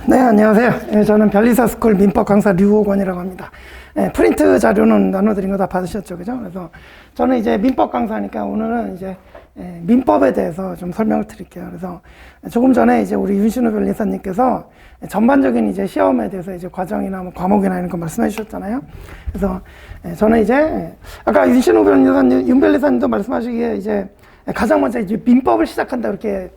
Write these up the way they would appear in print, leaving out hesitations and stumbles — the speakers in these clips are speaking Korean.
네, 안녕하세요. 저는 변리사스쿨 민법 강사 류호건이라고 합니다. 프린트 자료는 나눠드린 거 다 받으셨죠, 그죠? 그래서 저는 이제 민법 강사니까 오늘은 이제 민법에 대해서 좀 설명을 드릴게요. 그래서 조금 전에 이제 우리 윤신우 변리사님께서 전반적인 이제 시험에 대해서 이제 과정이나 뭐 과목이나 이런 거 말씀해 주셨잖아요. 그래서 저는 이제 아까 윤신우 변리사님, 윤 변리사님도 말씀하시기에 이제 가장 먼저 이제 민법을 시작한다 이렇게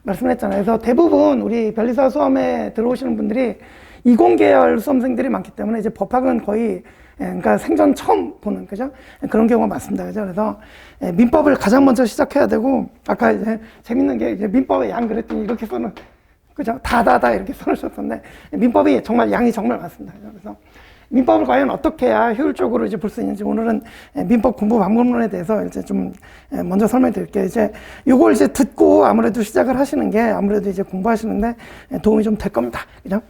말씀을 했잖아요. 그래서 대부분 우리 변리사 수험에 들어오시는 분들이 이공계열 수험생들이 많기 때문에 이제 법학은 거의 그러니까 생전 처음 보는, 그죠? 그런 경우가 많습니다. 그죠? 그래서 민법을 가장 먼저 시작해야 되고, 아까 이제 재밌는 게 이제 민법의 양 그랬더니 이렇게 써놓은, 그죠? 다다다 이렇게 써놓으셨던데, 민법이 정말 양이 정말 많습니다. 그죠? 그래서 민법을 과연 어떻게 해야 효율적으로 이제 볼 수 있는지 오늘은 민법 공부 방법론에 대해서 이제 좀 먼저 설명해 드릴게요. 이제 요걸 이제 듣고 아무래도 시작을 하시는 게 아무래도 이제 공부하시는데 도움이 좀 될 겁니다. 그죠?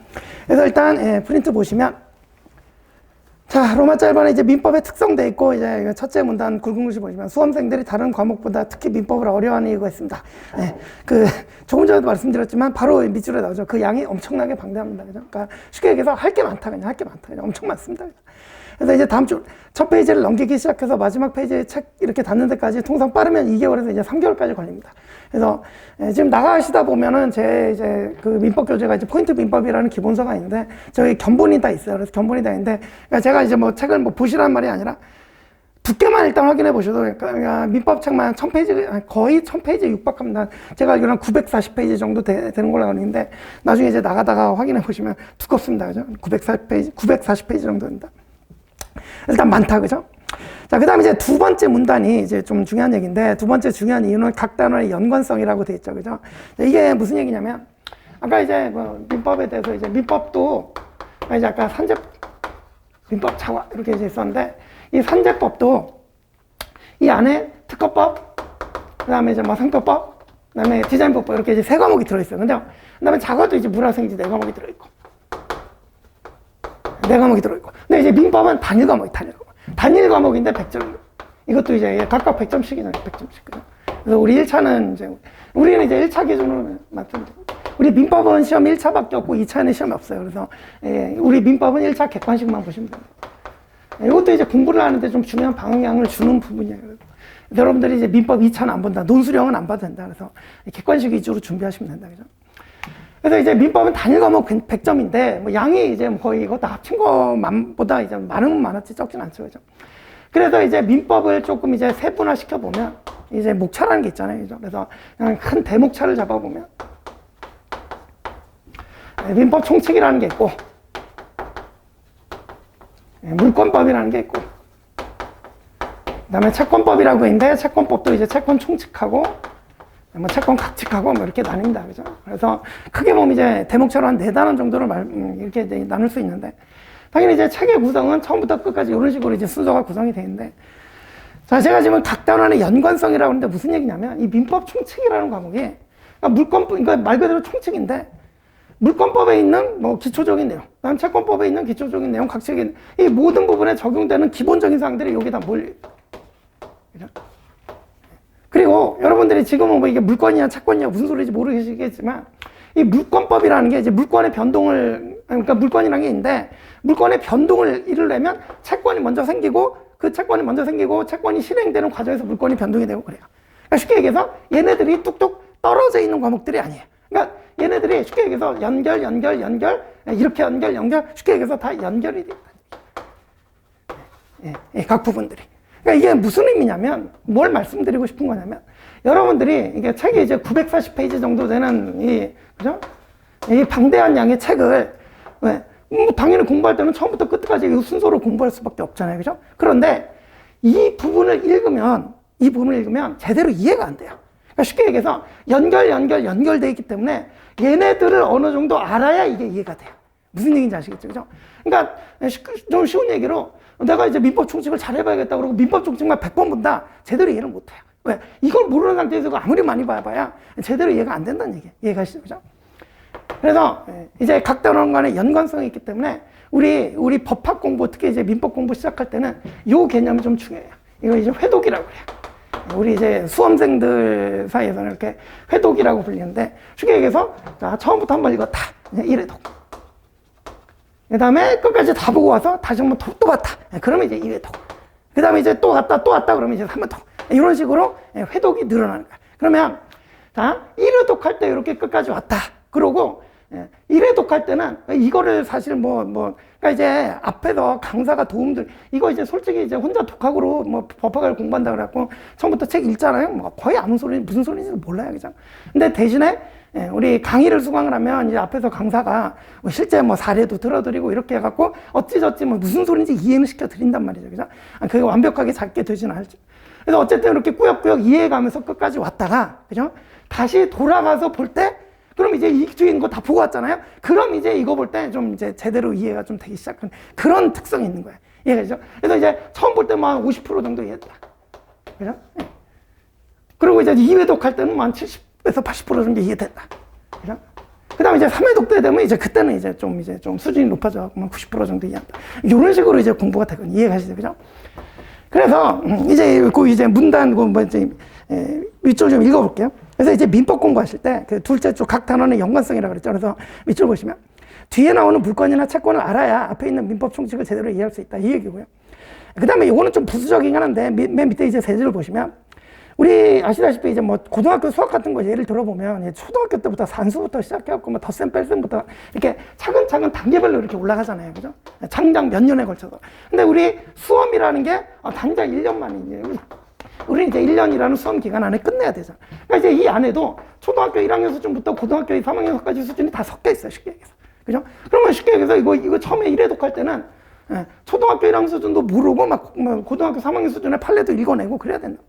그래서 일단 프린트 보시면 자, 로마자 1번에 이제 민법의 특성돼 있고, 이제 첫째 문단 굵은 글씨 보시면 수험생들이 다른 과목보다 특히 민법을 어려워하는 이유가 있습니다. 조금 전에도 말씀드렸지만 바로 밑줄에 나오죠. 그 양이 엄청나게 방대합니다. 그죠? 그러니까 쉽게 얘기해서 할 게 많다. 그냥 할 게 많다. 그냥 엄청 많습니다. 그래서 이제 다음 주 첫 페이지를 넘기기 시작해서 마지막 페이지에 책 이렇게 닫는 데까지 통상 빠르면 2개월에서 이제 3개월까지 걸립니다. 그래서 지금 나가시다 보면은 제 이제 그 민법 교재가 이제 포인트 민법이라는 기본서가 있는데 저기 견본이 다 있어요. 그래서 견본이 다 있는데 그러니까 제가 이제 뭐 책을 뭐 보시란 말이 아니라 두께만 일단 확인해 보셔도 그러니까 민법 책만 1000페이지 거의 1000페이지 육박합니다. 제가 알기로는 940페이지 정도 되는 걸로 알고 있는데 나중에 이제 나가다가 확인해 보시면 두껍습니다. 그죠? 940페이지 정도 됩니다. 일단 많다, 그죠? 자, 그 다음에 이제 두 번째 문단이 이제 좀 중요한 얘기인데, 두 번째 중요한 이유는 각 단어의 연관성이라고 돼 있죠, 그죠? 이게 무슨 얘기냐면, 아까 이제 뭐 민법에 대해서 이제 민법도 이제 아까 민법 차와 이렇게 이제 있었는데, 이 산재법도 이 안에 특허법, 그 다음에 이제 뭐 상표법, 그 다음에 디자인법법 이렇게 이제 세 과목이 들어있어요. 근데 그 다음에 작아도 이제 물화생지 네 과목이 들어있고. 네 과목이 들어있고. 근데 이제 민법은 단일 과목이 단일 과목인데 100점. 이것도 이제 각각 100점씩이잖아요. 100점씩. 그래서 우리 1차는 이제, 우리는 이제 1차 기준으로 맞습니다. 우리 민법은 시험 1차밖에 없고 2차에는 시험이 없어요. 그래서 우리 민법은 1차 객관식만 보시면 됩니다. 이것도 이제 공부를 하는데 좀 중요한 방향을 주는 부분이에요. 여러분들이 이제 민법 2차는 안 본다. 논술형은 안 봐도 된다. 그래서 객관식 위주로 준비하시면 된다. 그죠? 그래서 이제 민법은 단일 과목 100점인데, 뭐 양이 이제 거의 이것도 합친 것만보다 이제 많으면 많았지 적진 않죠. 그죠? 그래서 이제 민법을 조금 이제 세분화 시켜보면, 이제 목차라는 게 있잖아요. 그죠? 그래서 그냥 큰 대목차를 잡아보면, 민법 총칙이라는 게 있고, 물권법이라는 게 있고, 그 다음에 채권법이라고 있는데, 채권법도 이제 채권 총칙하고, 뭐 채권 각칙하고 뭐 이렇게 나뉩니다. 그죠? 그래서 크게 보면 이제 대목차로 한 4단원 정도를 이렇게 이제 나눌 수 있는데, 당연히 이제 책의 구성은 처음부터 끝까지 이런 식으로 이제 순서가 구성이 되어 있는데, 자, 제가 지금 각 단원의 연관성이라고 하는데 무슨 얘기냐면, 이 민법 총칙이라는 과목이, 그러니까 물권법, 그러니까 말 그대로 총칙인데, 물권법에 있는 뭐 기초적인 내용, 그다음 채권법에 있는 기초적인 내용, 각칙인 이 모든 부분에 적용되는 기본적인 사항들이 여기다 몰려 있어요. 그리고 여러분들이 지금은 뭐 이게 물권이냐 채권이냐 무슨 소리인지 모르시겠지만 이 물권법이라는 게 이제 물권의 변동을, 그러니까 물권이라는 게 있는데 물권의 변동을 이루려면 채권이 먼저 생기고 그 채권이 먼저 생기고 채권이 실행되는 과정에서 물권이 변동이 되고 그래요. 그러니까 쉽게 얘기해서 얘네들이 뚝뚝 떨어져 있는 과목들이 아니에요. 그러니까 얘네들이 쉽게 얘기해서 연결 이렇게 연결 쉽게 얘기해서 다 연결이 돼요. 각 부분들이. 그러니까 이게 무슨 의미냐면, 뭘 말씀드리고 싶은 거냐면, 여러분들이 이게 책이 이제 940페이지 정도 되는 그죠? 이 방대한 양의 책을, 왜? 당연히 공부할 때는 처음부터 끝까지 이 순서로 공부할 수밖에 없잖아요. 그죠? 그런데 이 부분을 읽으면 제대로 이해가 안 돼요. 그러니까 쉽게 얘기해서 연결되어 있기 때문에 얘네들을 어느 정도 알아야 이게 이해가 돼요. 무슨 얘기인지 아시겠죠? 그죠? 그러니까 좀 쉬운 얘기로 내가 이제 민법 총칙을 잘 해봐야겠다 그러고 민법 총칙만 100번 본다. 제대로 이해를 못 해요. 왜? 이걸 모르는 상태에서 아무리 많이 봐야 제대로 이해가 안 된다는 얘기예요. 이해가시죠? 그죠? 그래서 이제 각 단원 간의 연관성이 있기 때문에 우리 법학 공부, 특히 이제 민법 공부 시작할 때는 이 개념이 좀 중요해요. 이거 이제 회독이라고 그래요. 우리 이제 수험생들 사이에서는 이렇게 회독이라고 불리는데, 쉽게 얘기해서, 자, 처음부터 한번 읽었다. 1회독. 그 다음에 끝까지 다 보고 와서 다시 한번 또 봤다. 그러면 이제 2회독. 그 다음에 이제 또 갔다 그러면 이제 3회독. 이런 식으로 회독이 늘어나는 거야. 그러면, 자, 1회독 할 때 이렇게 끝까지 왔다. 그러고, 1회독 할 때는 이거를 사실 그러니까 이제 앞에서 강사가 도움들, 이거 이제 솔직히 이제 혼자 독학으로 법학을 공부한다 그래갖고 처음부터 책 읽잖아요. 거의 아무 소리, 무슨 소리인지도 몰라요. 그죠? 근데 대신에 우리 강의를 수강을 하면 이제 앞에서 강사가 실제 사례도 들어드리고 이렇게 해갖고 어찌저찌 무슨 소리인지 이해는 시켜드린단 말이죠. 그죠? 그게 완벽하게 작게 되지는 않죠. 그래서 어쨌든 이렇게 꾸역꾸역 이해해가면서 끝까지 왔다가, 그죠? 다시 돌아가서 볼 때, 그럼 이제 이 주인 거 다 보고 왔잖아요? 그럼 이제 이거 볼 때 좀 이제 제대로 이해가 좀 되기 시작한 그런 특성이 있는 거예요. 이해가죠? 그래서 이제 처음 볼 때만 50% 정도 이해했다. 그죠? 그리고 이제 2회독 할 때는 한 70에서 80% 정도 이해됐다. 그죠? 그 다음에 이제 3회독 때 되면 이제 그때는 이제 좀 수준이 높아져. 90% 정도 이해한다. 이런 식으로 이제 공부가 되거든요. 이해가시죠? 그죠? 그래서 이제 문단 밑줄 좀 읽어볼게요. 그래서 이제 민법 공부하실 때 그 둘째 쪽 각 단원의 연관성이라고 그랬죠. 그래서 밑줄 보시면 뒤에 나오는 물권이나 채권을 알아야 앞에 있는 민법 총칙을 제대로 이해할 수 있다. 이 얘기고요. 그 다음에 이거는 좀 부수적이긴 한데 맨 밑에 이제 세 줄을 보시면 우리 아시다시피 이제 고등학교 수학 같은 거 예를 들어보면 초등학교 때부터 산수부터 시작해갖고 덧셈 뺄셈부터 이렇게 차근차근 단계별로 이렇게 올라가잖아요. 그죠? 장장 몇 년에 걸쳐서. 근데 우리 수험이라는 게 당장 1년만이에요. 우리 이제 1년이라는 수험 기간 안에 끝내야 되잖아. 그러니까 이제 이 안에도 초등학교 1학년 수준부터 고등학교 3학년까지 수준이 다 섞여 있어요. 쉽게 얘기해서. 그죠? 그러면 쉽게 얘기해서 이거 처음에 1회독 할 때는 초등학교 1학년 수준도 모르고 고등학교 3학년 수준의 판례도 읽어내고 그래야 된다.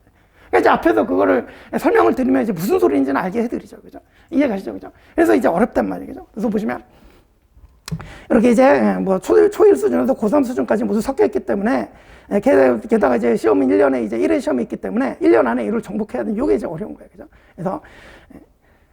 그러니까 이제 앞에서 그거를 설명을 드리면 이제 무슨 소리인지는 알게 해드리죠. 그죠? 이해가시죠? 그죠? 그래서 이제 어렵단 말이죠. 그래서 보시면 이렇게 이제 초일 수준에서 고3 수준까지 모두 섞여 있기 때문에 게다가 이제 시험은 1년에 이제 1회 시험이 있기 때문에 1년 안에 이걸 정복해야 되는 이게 이제 어려운 거예요. 그죠? 그래서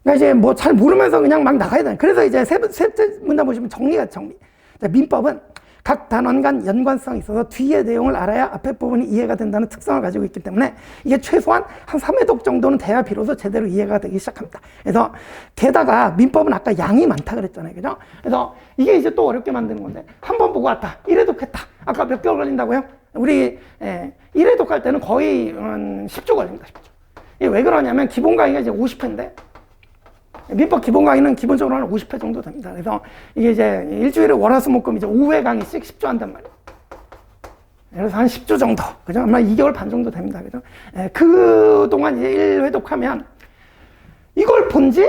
그러니까 이제 잘 모르면서 그냥 막 나가야 돼. 그래서 이제 셋째 문단 보시면 정리. 자, 민법은 각 단원 간 연관성이 있어서 뒤의 내용을 알아야 앞에 부분이 이해가 된다는 특성을 가지고 있기 때문에 이게 최소한 한 3회독 정도는 돼야 비로소 제대로 이해가 되기 시작합니다. 그래서 게다가 민법은 아까 양이 많다 그랬잖아요. 그죠? 그래서 이게 이제 또 어렵게 만드는 건데 한 번 보고 왔다. 1회독 했다. 아까 몇 개월 걸린다고요? 우리 1회독 할 때는 거의 10주 걸립니다. 10주. 이게 왜 그러냐면 기본 강의가 이제 50회인데 민법 기본 강의는 기본적으로 한 50회 정도 됩니다. 그래서 이게 이제 일주일에 월화수목금 이제 5회 강의씩 10주 한단 말이에요. 그래서 한 10주 정도. 그죠? 아마 2개월 반 정도 됩니다. 그죠? 그동안 이제 1회독 하면 이걸 본지,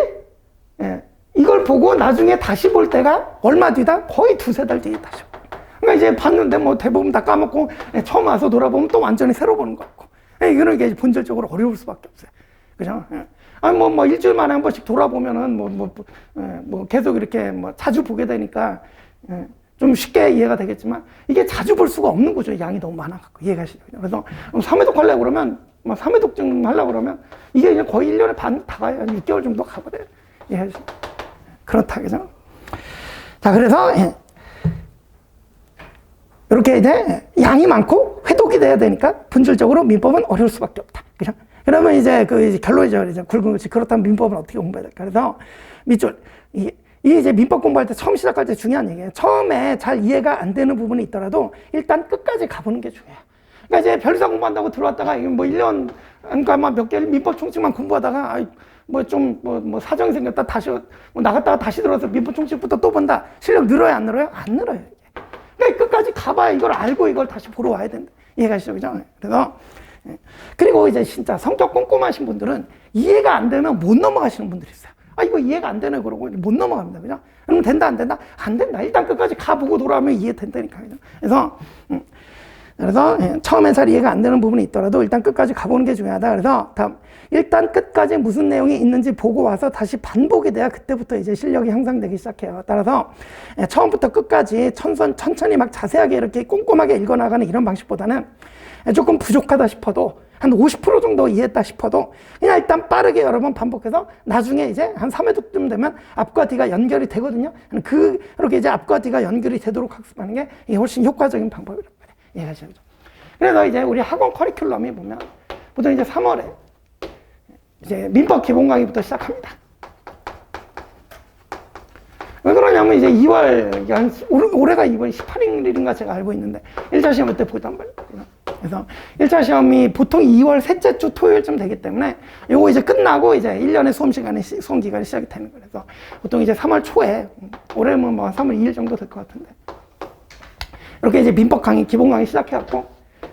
이걸 보고 나중에 다시 볼 때가 얼마 뒤다? 거의 2-3달 뒤에 다시 볼. 그러니까 이제 봤는데 대부분 다 까먹고 처음 와서 돌아보면 또 완전히 새로 보는 것 같고. 이거는 이게 본질적으로 어려울 수밖에 없어요. 그죠? 아니, 일주일 만에 한 번씩 돌아보면은, 계속 이렇게 자주 보게 되니까, 좀 쉽게 이해가 되겠지만, 이게 자주 볼 수가 없는 거죠. 양이 너무 많아갖고, 이해가시죠? 그래서 3회독 하려고 그러면, 3회독 좀 하려고 그러면, 이게 이제 거의 1년에 반 다 가요. 한 6개월 정도 가버려요. 이해가시죠? 그렇다, 그죠? 자, 그래서, 이렇게 이제 양이 많고 회독이 돼야 되니까, 본질적으로 민법은 어려울 수밖에 없다. 그죠? 그러면 이제 이제 결론이죠. 이제 굵은 것이 그렇다면 민법은 어떻게 공부해야 될까? 그래서 밑줄 이 이제 민법 공부할 때 처음 시작할 때 중요한 얘기예요. 처음에 잘 이해가 안 되는 부분이 있더라도 일단 끝까지 가보는 게 중요해요. 그러니까 이제 별사 공부한다고 들어왔다가 1년 그러니까 몇 개 민법 총칙만 공부하다가 사정이 생겼다 다시 나갔다가 다시 들어와서 민법 총칙부터 또 본다. 실력 늘어요, 안 늘어요? 안 늘어요. 그러니까 끝까지 가봐야 이걸 알고 이걸 다시 보러 와야 된다. 이해가시죠, 그죠? 그래서 그리고 이제 진짜 성격 꼼꼼하신 분들은 이해가 안 되면 못 넘어가시는 분들이 있어요. 이거 이해가 안 되네 그러고 못 넘어갑니다. 그죠? 그러면 된다, 안 된다? 안 된다. 일단 끝까지 가보고 돌아오면 이해된다니까. 그죠? 그래서 처음에 잘 이해가 안 되는 부분이 있더라도 일단 끝까지 가보는 게 중요하다. 그래서 다음 일단 끝까지 무슨 내용이 있는지 보고 와서 다시 반복이 돼야 그때부터 이제 실력이 향상되기 시작해요. 따라서 처음부터 끝까지 천천히 막 자세하게 이렇게 꼼꼼하게 읽어나가는 이런 방식보다는 조금 부족하다 싶어도 한 50% 정도 이해했다 싶어도 그냥 일단 빠르게 여러 번 반복해서 나중에 이제 한 3회독쯤 되면 앞과 뒤가 연결이 되거든요. 그렇게 이제 앞과 뒤가 연결이 되도록 학습하는 게 훨씬 효과적인 방법이란 말이에요. 이해가시죠? 그래서 이제 우리 학원 커리큘럼이 보면 보통 이제 3월에 이제 민법 기본 강의부터 시작합니다. 왜 그러냐면 이제 2월, 올해가 2월 18일인가 제가 알고 있는데 1차 시험 그때 보단 말이에요. 그래서 1차 시험이 보통 2월 셋째 주 토요일쯤 되기 때문에 요거 이제 끝나고 이제 1년의 수험 기간이 시작이 되는 거예요. 그래서 보통 이제 3월 초에, 올해는 뭐 3월 2일 정도 될 것 같은데. 이렇게 이제 민법 강의, 기본 강의 시작해갖고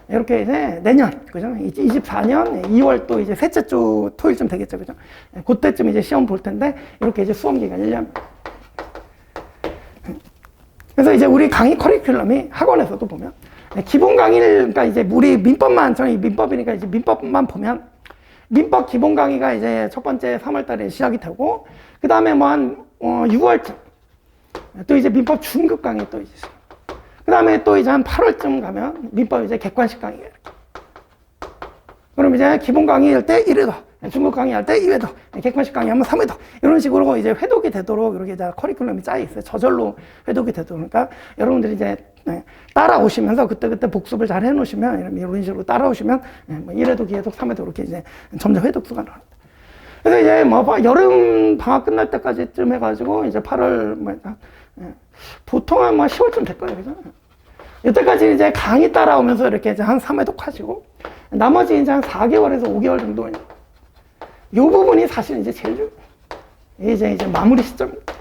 이렇게 이제 내년, 그죠? 24년 2월 또 이제 셋째 주 토요일쯤 되겠죠. 그죠? 그때쯤 이제 시험 볼 텐데 이렇게 이제 수험 기간 1년. 그래서 이제 우리 강의 커리큘럼이 학원에서도 보면 기본 강의를, 그러니까 이제 우리 민법만, 저희 민법이니까 이제 민법만 보면 민법 기본 강의가 이제 첫 번째 3월 달에 시작이 되고, 그 다음에 뭐 한 6월쯤 또 이제 민법 중급 강의 또 이제, 그 다음에 또 이제 한 8월쯤 가면 민법 이제 객관식 강의가 이렇게. 그럼 이제 기본 강의할 때 1회도, 중급 강의할 때 2회도, 객관식 강의하면 3회도, 이런 식으로 이제 회독이 되도록 이렇게 이제 커리큘럼이 짜여 있어요. 저절로 회독이 되도록. 그러니까 여러분들이 이제 따라오시면서 그때그때 복습을 잘 해놓으시면, 이런 식으로 따라오시면, 뭐 1회독, 2회독, 3회독 이렇게 이제 점점 회독수가 나옵니다. 그래서 이제 뭐 여름 방학 끝날 때까지쯤 해가지고 이제 8월, 보통은 뭐 10월쯤 될 거예요. 그죠? 이때까지 이제 강의 따라오면서 이렇게 이제 한 3회독 하시고, 나머지 이제 한 4개월에서 5개월 정도, 이 부분이 사실 이제 제일 이제 마무리 시점입니다.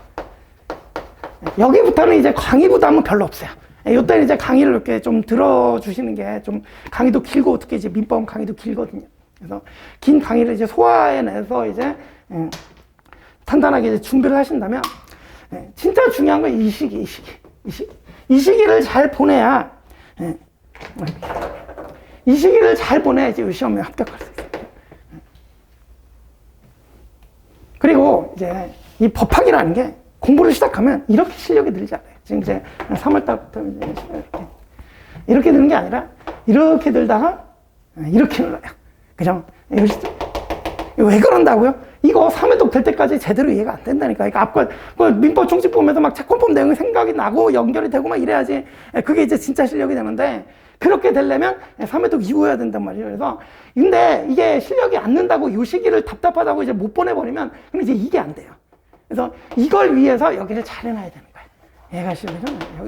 여기부터는 이제 강의 부담은 별로 없어요. 이때는 이제 강의를 이렇게 좀 들어주시는 게 좀, 강의도 길고, 특히 이제 민법 강의도 길거든요. 그래서 긴 강의를 이제 소화해내서 이제 탄탄하게 이제 준비를 하신다면, 진짜 중요한 건 이 시기를 잘 보내야, 이 시기를 잘 보내야 이제 이 시험에 합격할 수 있어요. 그리고 이제 이 법학이라는 게 공부를 시작하면 이렇게 실력이 늘지 않아요. 지금 이제 3월 달부터 이제 이렇게 느는 게 아니라 이렇게 들다가 이렇게 늘어요. 그죠? 왜 그런다고요? 이거 3회독 될 때까지 제대로 이해가 안 된다니까. 그러니까 앞과 민법 총칙 보면서 막 채권법 내용이 생각이 나고 연결이 되고 막 이래야지 그게 이제 진짜 실력이 되는데, 그렇게 되려면 3회독 이후여야 된단 말이에요. 그래서 근데 이게 실력이 안 는다고 이 시기를 답답하다고 이제 못 보내버리면 그럼 이제 이게 안 돼요. 그래서 이걸 위해서 여기를 잘 해놔야 되는 거예요. 이해가시죠?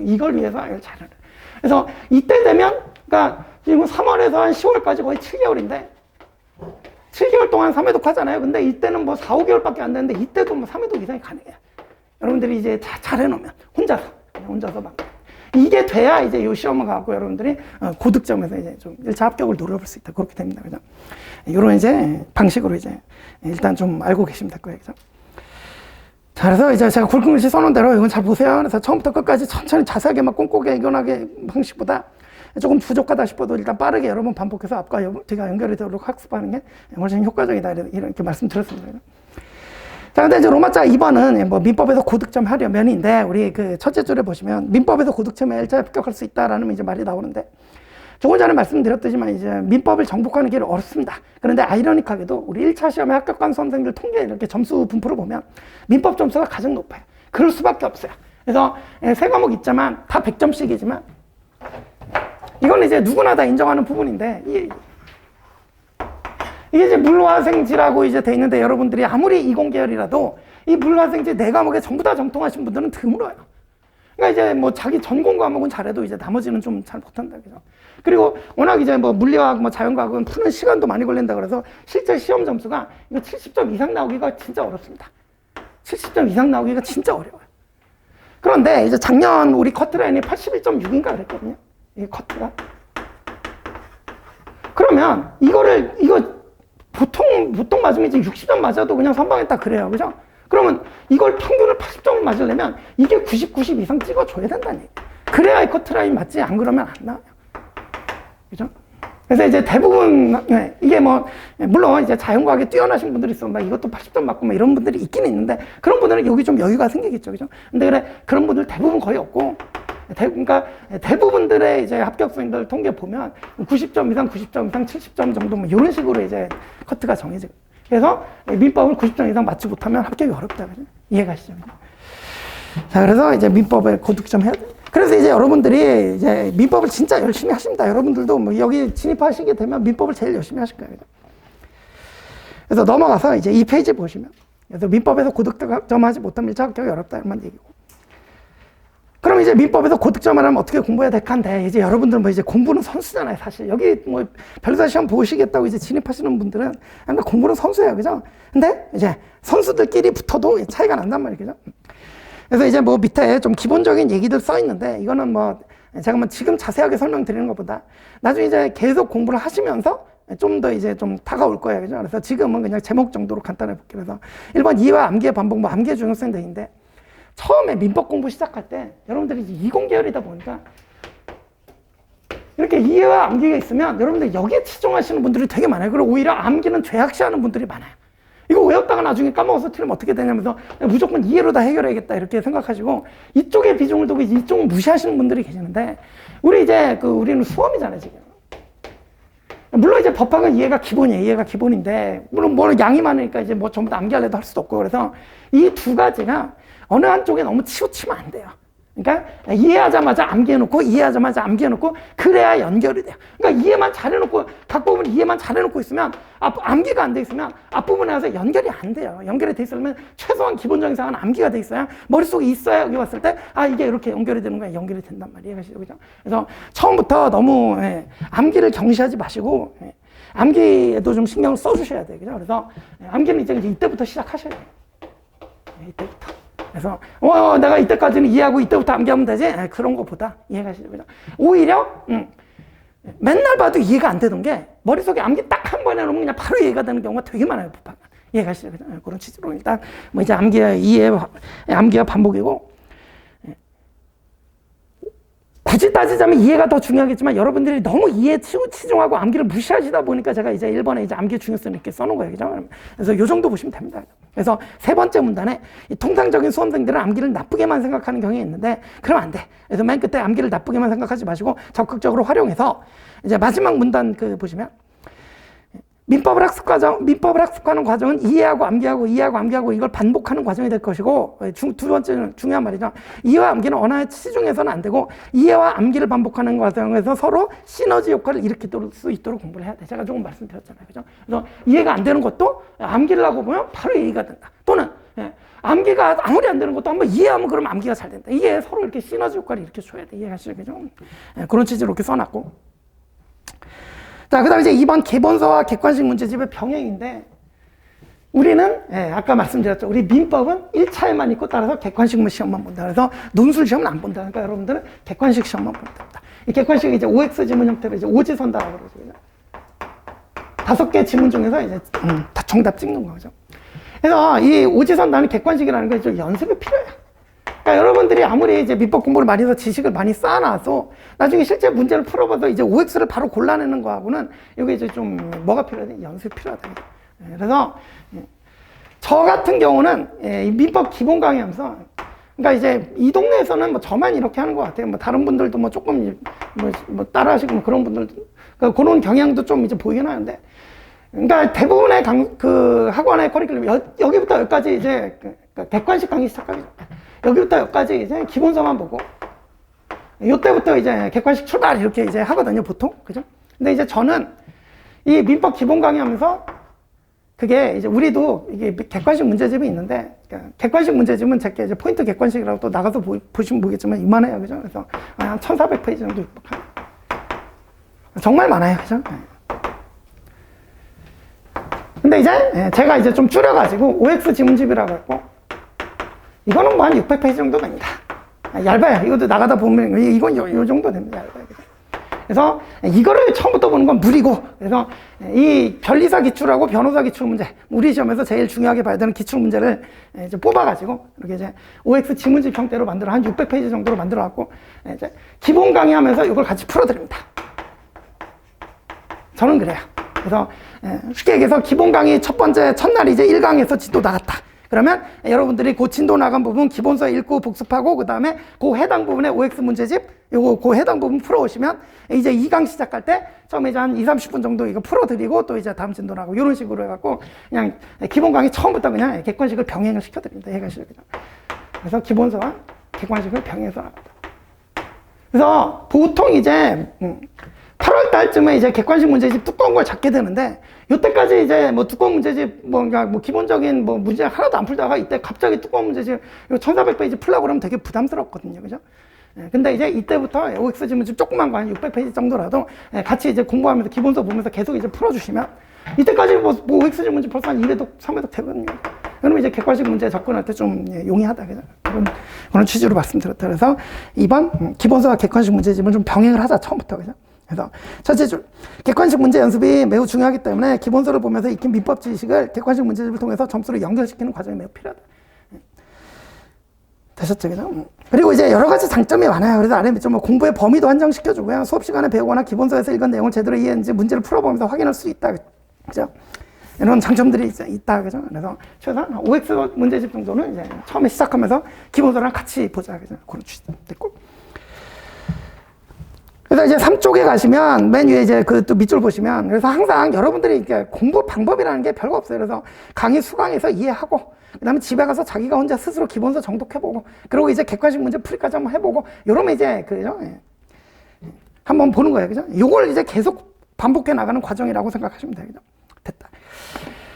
이걸 위해서 이걸 잘 해놔야 돼요. 그래서 이때 되면, 그러니까 지금 3월에서 한 10월까지 거의 7개월인데 7개월 동안 3회독 하잖아요. 근데 이때는 뭐 4, 5개월밖에 안 되는데 이때도 뭐 3회독 이상이 가능해요. 여러분들이 이제 잘 해놓으면 혼자서 막 이게 돼야 이제 이 시험을 가고 여러분들이 고득점에서 이제 좀 1차 합격을 노려볼 수 있다. 그렇게 됩니다. 그죠? 이런 이제 방식으로 이제 일단 좀 알고 계시면 될 거예요. 그죠? 자, 그래서 이제 제가 굵은글씨 써놓은 대로 이건 잘 보세요. 그래서 처음부터 끝까지 천천히 자세하게 막 꼼꼼하게 이겨나게 방식보다 조금 부족하다 싶어도 일단 빠르게 여러 번 반복해서 앞과 뒤가 연결이 되도록 학습하는 게 훨씬 효과적이다. 이렇게 말씀드렸습니다. 자, 근데 이제 로마자 2번은 뭐 민법에서 고득점 하려면인데, 우리 그 첫째 줄에 보시면 민법에서 고득점에 1차 합격할 수 있다라는 이제 말이 나오는데, 조금 전에 말씀드렸듯이만 이제 민법을 정복하는 게 어렵습니다. 그런데 아이러니하게도 우리 1차 시험에 합격한 수험생들 통계 이렇게 점수 분포를 보면 민법 점수가 가장 높아요. 그럴 수밖에 없어요. 그래서 세 과목 있지만 다 100점씩이지만 이건 이제 누구나 다 인정하는 부분인데, 이게 이제 물화생지라고 이제 돼 있는데, 여러분들이 아무리 이공계열이라도 이 물화생지 4과목에 전부 다 정통하신 분들은 드물어요. 그러니까 이제 뭐 자기 전공 과목은 잘해도 이제 나머지는 좀 잘 못한다. 그죠? 그리고 워낙 이제 뭐 물리학, 뭐 자연과학은 푸는 시간도 많이 걸린다 그래서 실제 시험 점수가 이거 70점 이상 나오기가 진짜 어렵습니다. 70점 이상 나오기가 진짜 어려워요. 그런데 이제 작년 우리 커트라인이 81.6인가 그랬거든요. 이게 커트가. 그러면 이거 보통 맞으면 이제 60점 맞아도 그냥 선방했다 그래요. 그죠? 그러면 이걸 평균을 80점을 맞으려면 이게 90 이상 찍어줘야 된다는 얘기예요. 그래야 이 커트라인 맞지, 안 그러면 안 나와요. 그죠? 그래서 이제 대부분, 이게 뭐, 물론 이제 자연과학에 뛰어나신 분들이 있어. 막 이것도 80점 맞고 막 이런 분들이 있긴 있는데, 그런 분들은 여기 좀 여유가 생기겠죠. 그죠? 근데 그런 분들 대부분 거의 없고, 그러니까 대부분들의 이제 합격생들 통계 보면 90점 이상, 90점 이상, 70점 정도 뭐 이런 식으로 이제 커트가 정해지고. 그래서 민법을 90점 이상 맞지 못하면 합격이 어렵다. 그죠? 이해가시죠? 자, 그래서 이제 민법에 고득점 해야 돼. 그래서 이제 여러분들이 이제 민법을 진짜 열심히 하십니다. 여러분들도 뭐 여기 진입하시게 되면 민법을 제일 열심히 하실 거예요. 그래서 넘어가서 이제 이 페이지 보시면, 그래서 민법에서 고득점하지 못하면 1차 합격이 어렵다 이런 얘기고. 그럼 이제 민법에서 고득점을 하면 어떻게 공부해야 될까인데, 이제 여러분들은 뭐 이제 공부는 선수잖아요, 사실. 여기 뭐 변호사 시험 보시겠다고 이제 진입하시는 분들은 그러니까 공부는 선수예요, 그죠? 근데 이제 선수들끼리 붙어도 차이가 난단 말이죠, 그죠? 그래서 이제 뭐 밑에 좀 기본적인 얘기들 써 있는데, 이거는 뭐 제가 뭐 지금 자세하게 설명드리는 것보다 나중에 이제 계속 공부를 하시면서 좀 더 이제 좀 다가올 거예요, 그죠? 그래서 지금은 그냥 제목 정도로 간단하게 볼게요. 그래서 1번 이해와 암기의 반복, 뭐 암기의 중요성 등인데, 처음에 민법 공부 시작할 때 여러분들이 이제 이공계열이다 보니까 이렇게 이해와 암기가 있으면 여러분들 여기에 치중하시는 분들이 되게 많아요. 그리고 오히려 암기는 죄악시하는 분들이 많아요. 이거 외웠다가 나중에 까먹어서 틀리면 어떻게 되냐면서 무조건 이해로 다 해결해야겠다 이렇게 생각하시고 이쪽에 비중을 두고 이쪽을 무시하시는 분들이 계시는데, 우리 이제 우리는 수험이잖아요, 지금. 물론 이제 법학은 이해가 기본이에요. 이해가 기본인데, 물론 뭐 양이 많으니까 이제 뭐 전부 다 암기하려도 할 수도 없고, 그래서 이 두 가지가 어느 한쪽에 너무 치우치면 안 돼요. 그러니까 이해하자마자 암기해놓고 이해하자마자 암기해놓고 그래야 연결이 돼요. 그러니까 이해만 잘해놓고 각 부분 이해만 잘해놓고 있으면 암기가 안 돼 있으면 앞부분에 와서 연결이 안 돼요. 연결이 돼 있으려면 최소한 기본적인 사항은 암기가 돼 있어야 머릿속에 있어야 여기 왔을 때 이게 이렇게 연결이 되는 거야. 연결이 된단 말이에요. 그죠? 그래서 처음부터 너무 암기를 경시하지 마시고 암기에도 좀 신경을 써주셔야 돼요. 그죠? 그래서 암기는 이제 이때부터 시작하셔야 돼요. 이때부터. 그래서 내가 이때까지는 이해하고 이때부터 암기하면 되지? 그런 것보다 이해가시죠. 그죠? 오히려 맨날 봐도 이해가 안 되는 게 머릿속에 암기 딱 한 번 해놓으면 그냥 바로 이해가 되는 경우가 되게 많아요. 이해가시죠. 그죠? 그런 취지로 일단 뭐 이제 암기와 반복이고, 굳이 따지자면 이해가 더 중요하겠지만 여러분들이 너무 이해에 치중하고 암기를 무시하시다 보니까 제가 이제 1번에 이제 암기 중요성을 이렇게 써놓은 거예요. 그죠? 그래서 요 정도 보시면 됩니다. 그래서 세 번째 문단에 이 통상적인 수험생들은 암기를 나쁘게만 생각하는 경향이 있는데, 그러면 안 돼. 그래서 맨 끝에 암기를 나쁘게만 생각하지 마시고 적극적으로 활용해서 이제 마지막 문단 보시면, 민법을 학습하는 과정은 이해하고 암기하고 이걸 반복하는 과정이 될 것이고, 두 번째는 중요한 말이죠. 이해와 암기는 언어에 치중해서는 안 되고 이해와 암기를 반복하는 과정에서 서로 시너지 효과를 일으킬 수 있도록 공부를 해야 돼. 제가 조금 말씀드렸잖아요. 그죠? 그래서 이해가 안 되는 것도 암기를 하고 보면 바로 이해가 된다. 또는 암기가 아무리 안 되는 것도 한번 이해하면 그럼 암기가 잘 된다. 이게 서로 이렇게 시너지 효과를 이렇게 줘야 돼. 이해하시죠? 그죠? 그런 취지로 이렇게 써놨고. 자, 그 다음에 이제 2번 기본서와 객관식 문제집의 병행인데, 우리는, 아까 말씀드렸죠. 우리 민법은 1차에만 있고 따라서 객관식 시험만 본다. 그래서 논술 시험은 안 본다. 그러니까 여러분들은 객관식 시험만 본다. 이 객관식이 이제 OX 지문 형태로 이제 오지선다라고 그러죠. 5개 지문 중에서 이제, 다 정답 찍는 거죠. 그래서 이 오지선다는 객관식이라는 게 좀 연습이 필요해요. 그러니까 여러분들이 아무리 이제 민법 공부를 많이 해서 지식을 많이 쌓아놔서 나중에 실제 문제를 풀어봐도 이제 OX를 바로 골라내는 거하고는 이게 이제 좀 뭐가 필요하다? 연습이 필요하다. 그래서 저 같은 경우는 이 민법 기본 강의하면서, 그러니까 이제 이 동네에서는 뭐 저만 이렇게 하는 것 같아요. 뭐 다른 분들도 뭐 조금 뭐 따라하시고 뭐 그런 분들도, 그러니까 그런 경향도 좀 이제 보이긴 하는데, 그러니까 대부분의 그 학원의 커리큘럼 여기부터 여기까지 이제 객관식 강의 시작하기 전에 여기부터 여기까지 이제 기본서만 보고, 이때부터 이제 객관식 출발 이렇게 이제 하거든요, 보통. 그죠? 근데 이제 저는 이 민법 기본 강의 하면서 그게 이제 우리도 이게 객관식 문제집이 있는데, 그러니까 객관식 문제집은 제게 이제 포인트 객관식이라고 또 나가서 보시면 보겠지만 이만해요. 그죠? 그래서 한 1400페이지 정도 육박합니다. 정말 많아요. 그죠? 근데 이제 제가 이제 좀 줄여가지고 OX 지문집이라고 했고, 이거는 뭐 한 600페이지 정도 됩니다. 얇아요. 이것도 나가다 보면 이건 요 정도 됩니다. 얇아요. 그래서 이거를 처음부터 보는 건 무리고, 그래서 이 변리사 기출하고 변호사 기출 문제, 우리 시험에서 제일 중요하게 봐야 되는 기출 문제를 이제 뽑아가지고 이렇게 이제 OX 지문집 형태로 만들어 한 600페이지 정도로 만들어갖고 이제 기본 강의하면서 이걸 같이 풀어드립니다. 저는 그래요. 그래서 쉽게 얘기해서 기본 강의 첫날 이제 1강에서 진도 나갔다. 그러면 여러분들이 그 진도 나간 부분 기본서 읽고 복습하고, 그 다음에 그 해당 부분의 OX 문제집, 그 해당 부분 풀어오시면 이제 2강 시작할 때 처음에 이제 한 30분 정도 이거 풀어드리고 또 이제 다음 진도 나가고 이런 식으로 해갖고 그냥 기본 강의 처음부터 그냥 객관식을 병행을 시켜드립니다. 해가시죠. 그래서 기본서와 객관식을 병행해서 나갑니다. 그래서 보통 이제 8월 달쯤에 이제 객관식 문제집 두꺼운 걸 잡게 되는데, 요때까지 이제 뭐 두꺼운 문제집, 그러니까 뭐 기본적인 뭐 문제 하나도 안 풀다가 이때 갑자기 두꺼운 문제집, 이거 1400페이지 풀라고 그러면 되게 부담스럽거든요. 그죠? 근데 이제 이때부터 OX 지문집 조그만 거 한 600페이지 정도라도 같이 이제 공부하면서 기본서 보면서 계속 이제 풀어주시면, 이때까지 뭐 OX 지문집 벌써 한 2회독, 3회독 되거든요. 그러면 이제 객관식 문제 접근할 때 좀 용이하다. 그런 취지로 말씀드렸다. 그래서 이번 기본서와 객관식 문제집은 좀 병행을 하자, 처음부터. 그죠? 그래서 첫째 줄, 객관식 문제 연습이 매우 중요하기 때문에 기본서를 보면서 익힌 민법 지식을 객관식 문제집을 통해서 점수로 연결시키는 과정이 매우 필요하다. 되셨죠? 그죠? 그리고 이제 여러 가지 장점이 많아요. 그래서 아래 밑줄 공부의 범위도 한정시켜주고요. 수업 시간에 배우거나 기본서에서 읽은 내용을 제대로 이해했는지 문제를 풀어보면서 확인할 수 있다. 그죠? 이런 장점들이 있다. 그죠? 그래서 최소한 OX 문제집 정도는 이제 처음에 시작하면서 기본서랑 같이 보자. 그죠? 그런 취지 됐고. 그래서 이제 3쪽에 가시면 맨 위에 이제 그 또 밑줄 보시면, 그래서 항상 여러분들이 이렇게 공부 방법이라는 게 별거 없어요. 그래서 강의 수강해서 이해하고, 그 다음에 집에 가서 자기가 혼자 스스로 기본서 정독해보고, 그리고 이제 객관식 문제 풀이까지 한번 해보고, 이러면 이제 그죠? 한번 보는 거예요. 그죠? 요걸 이제 계속 반복해 나가는 과정이라고 생각하시면 돼요. 그죠? 됐다.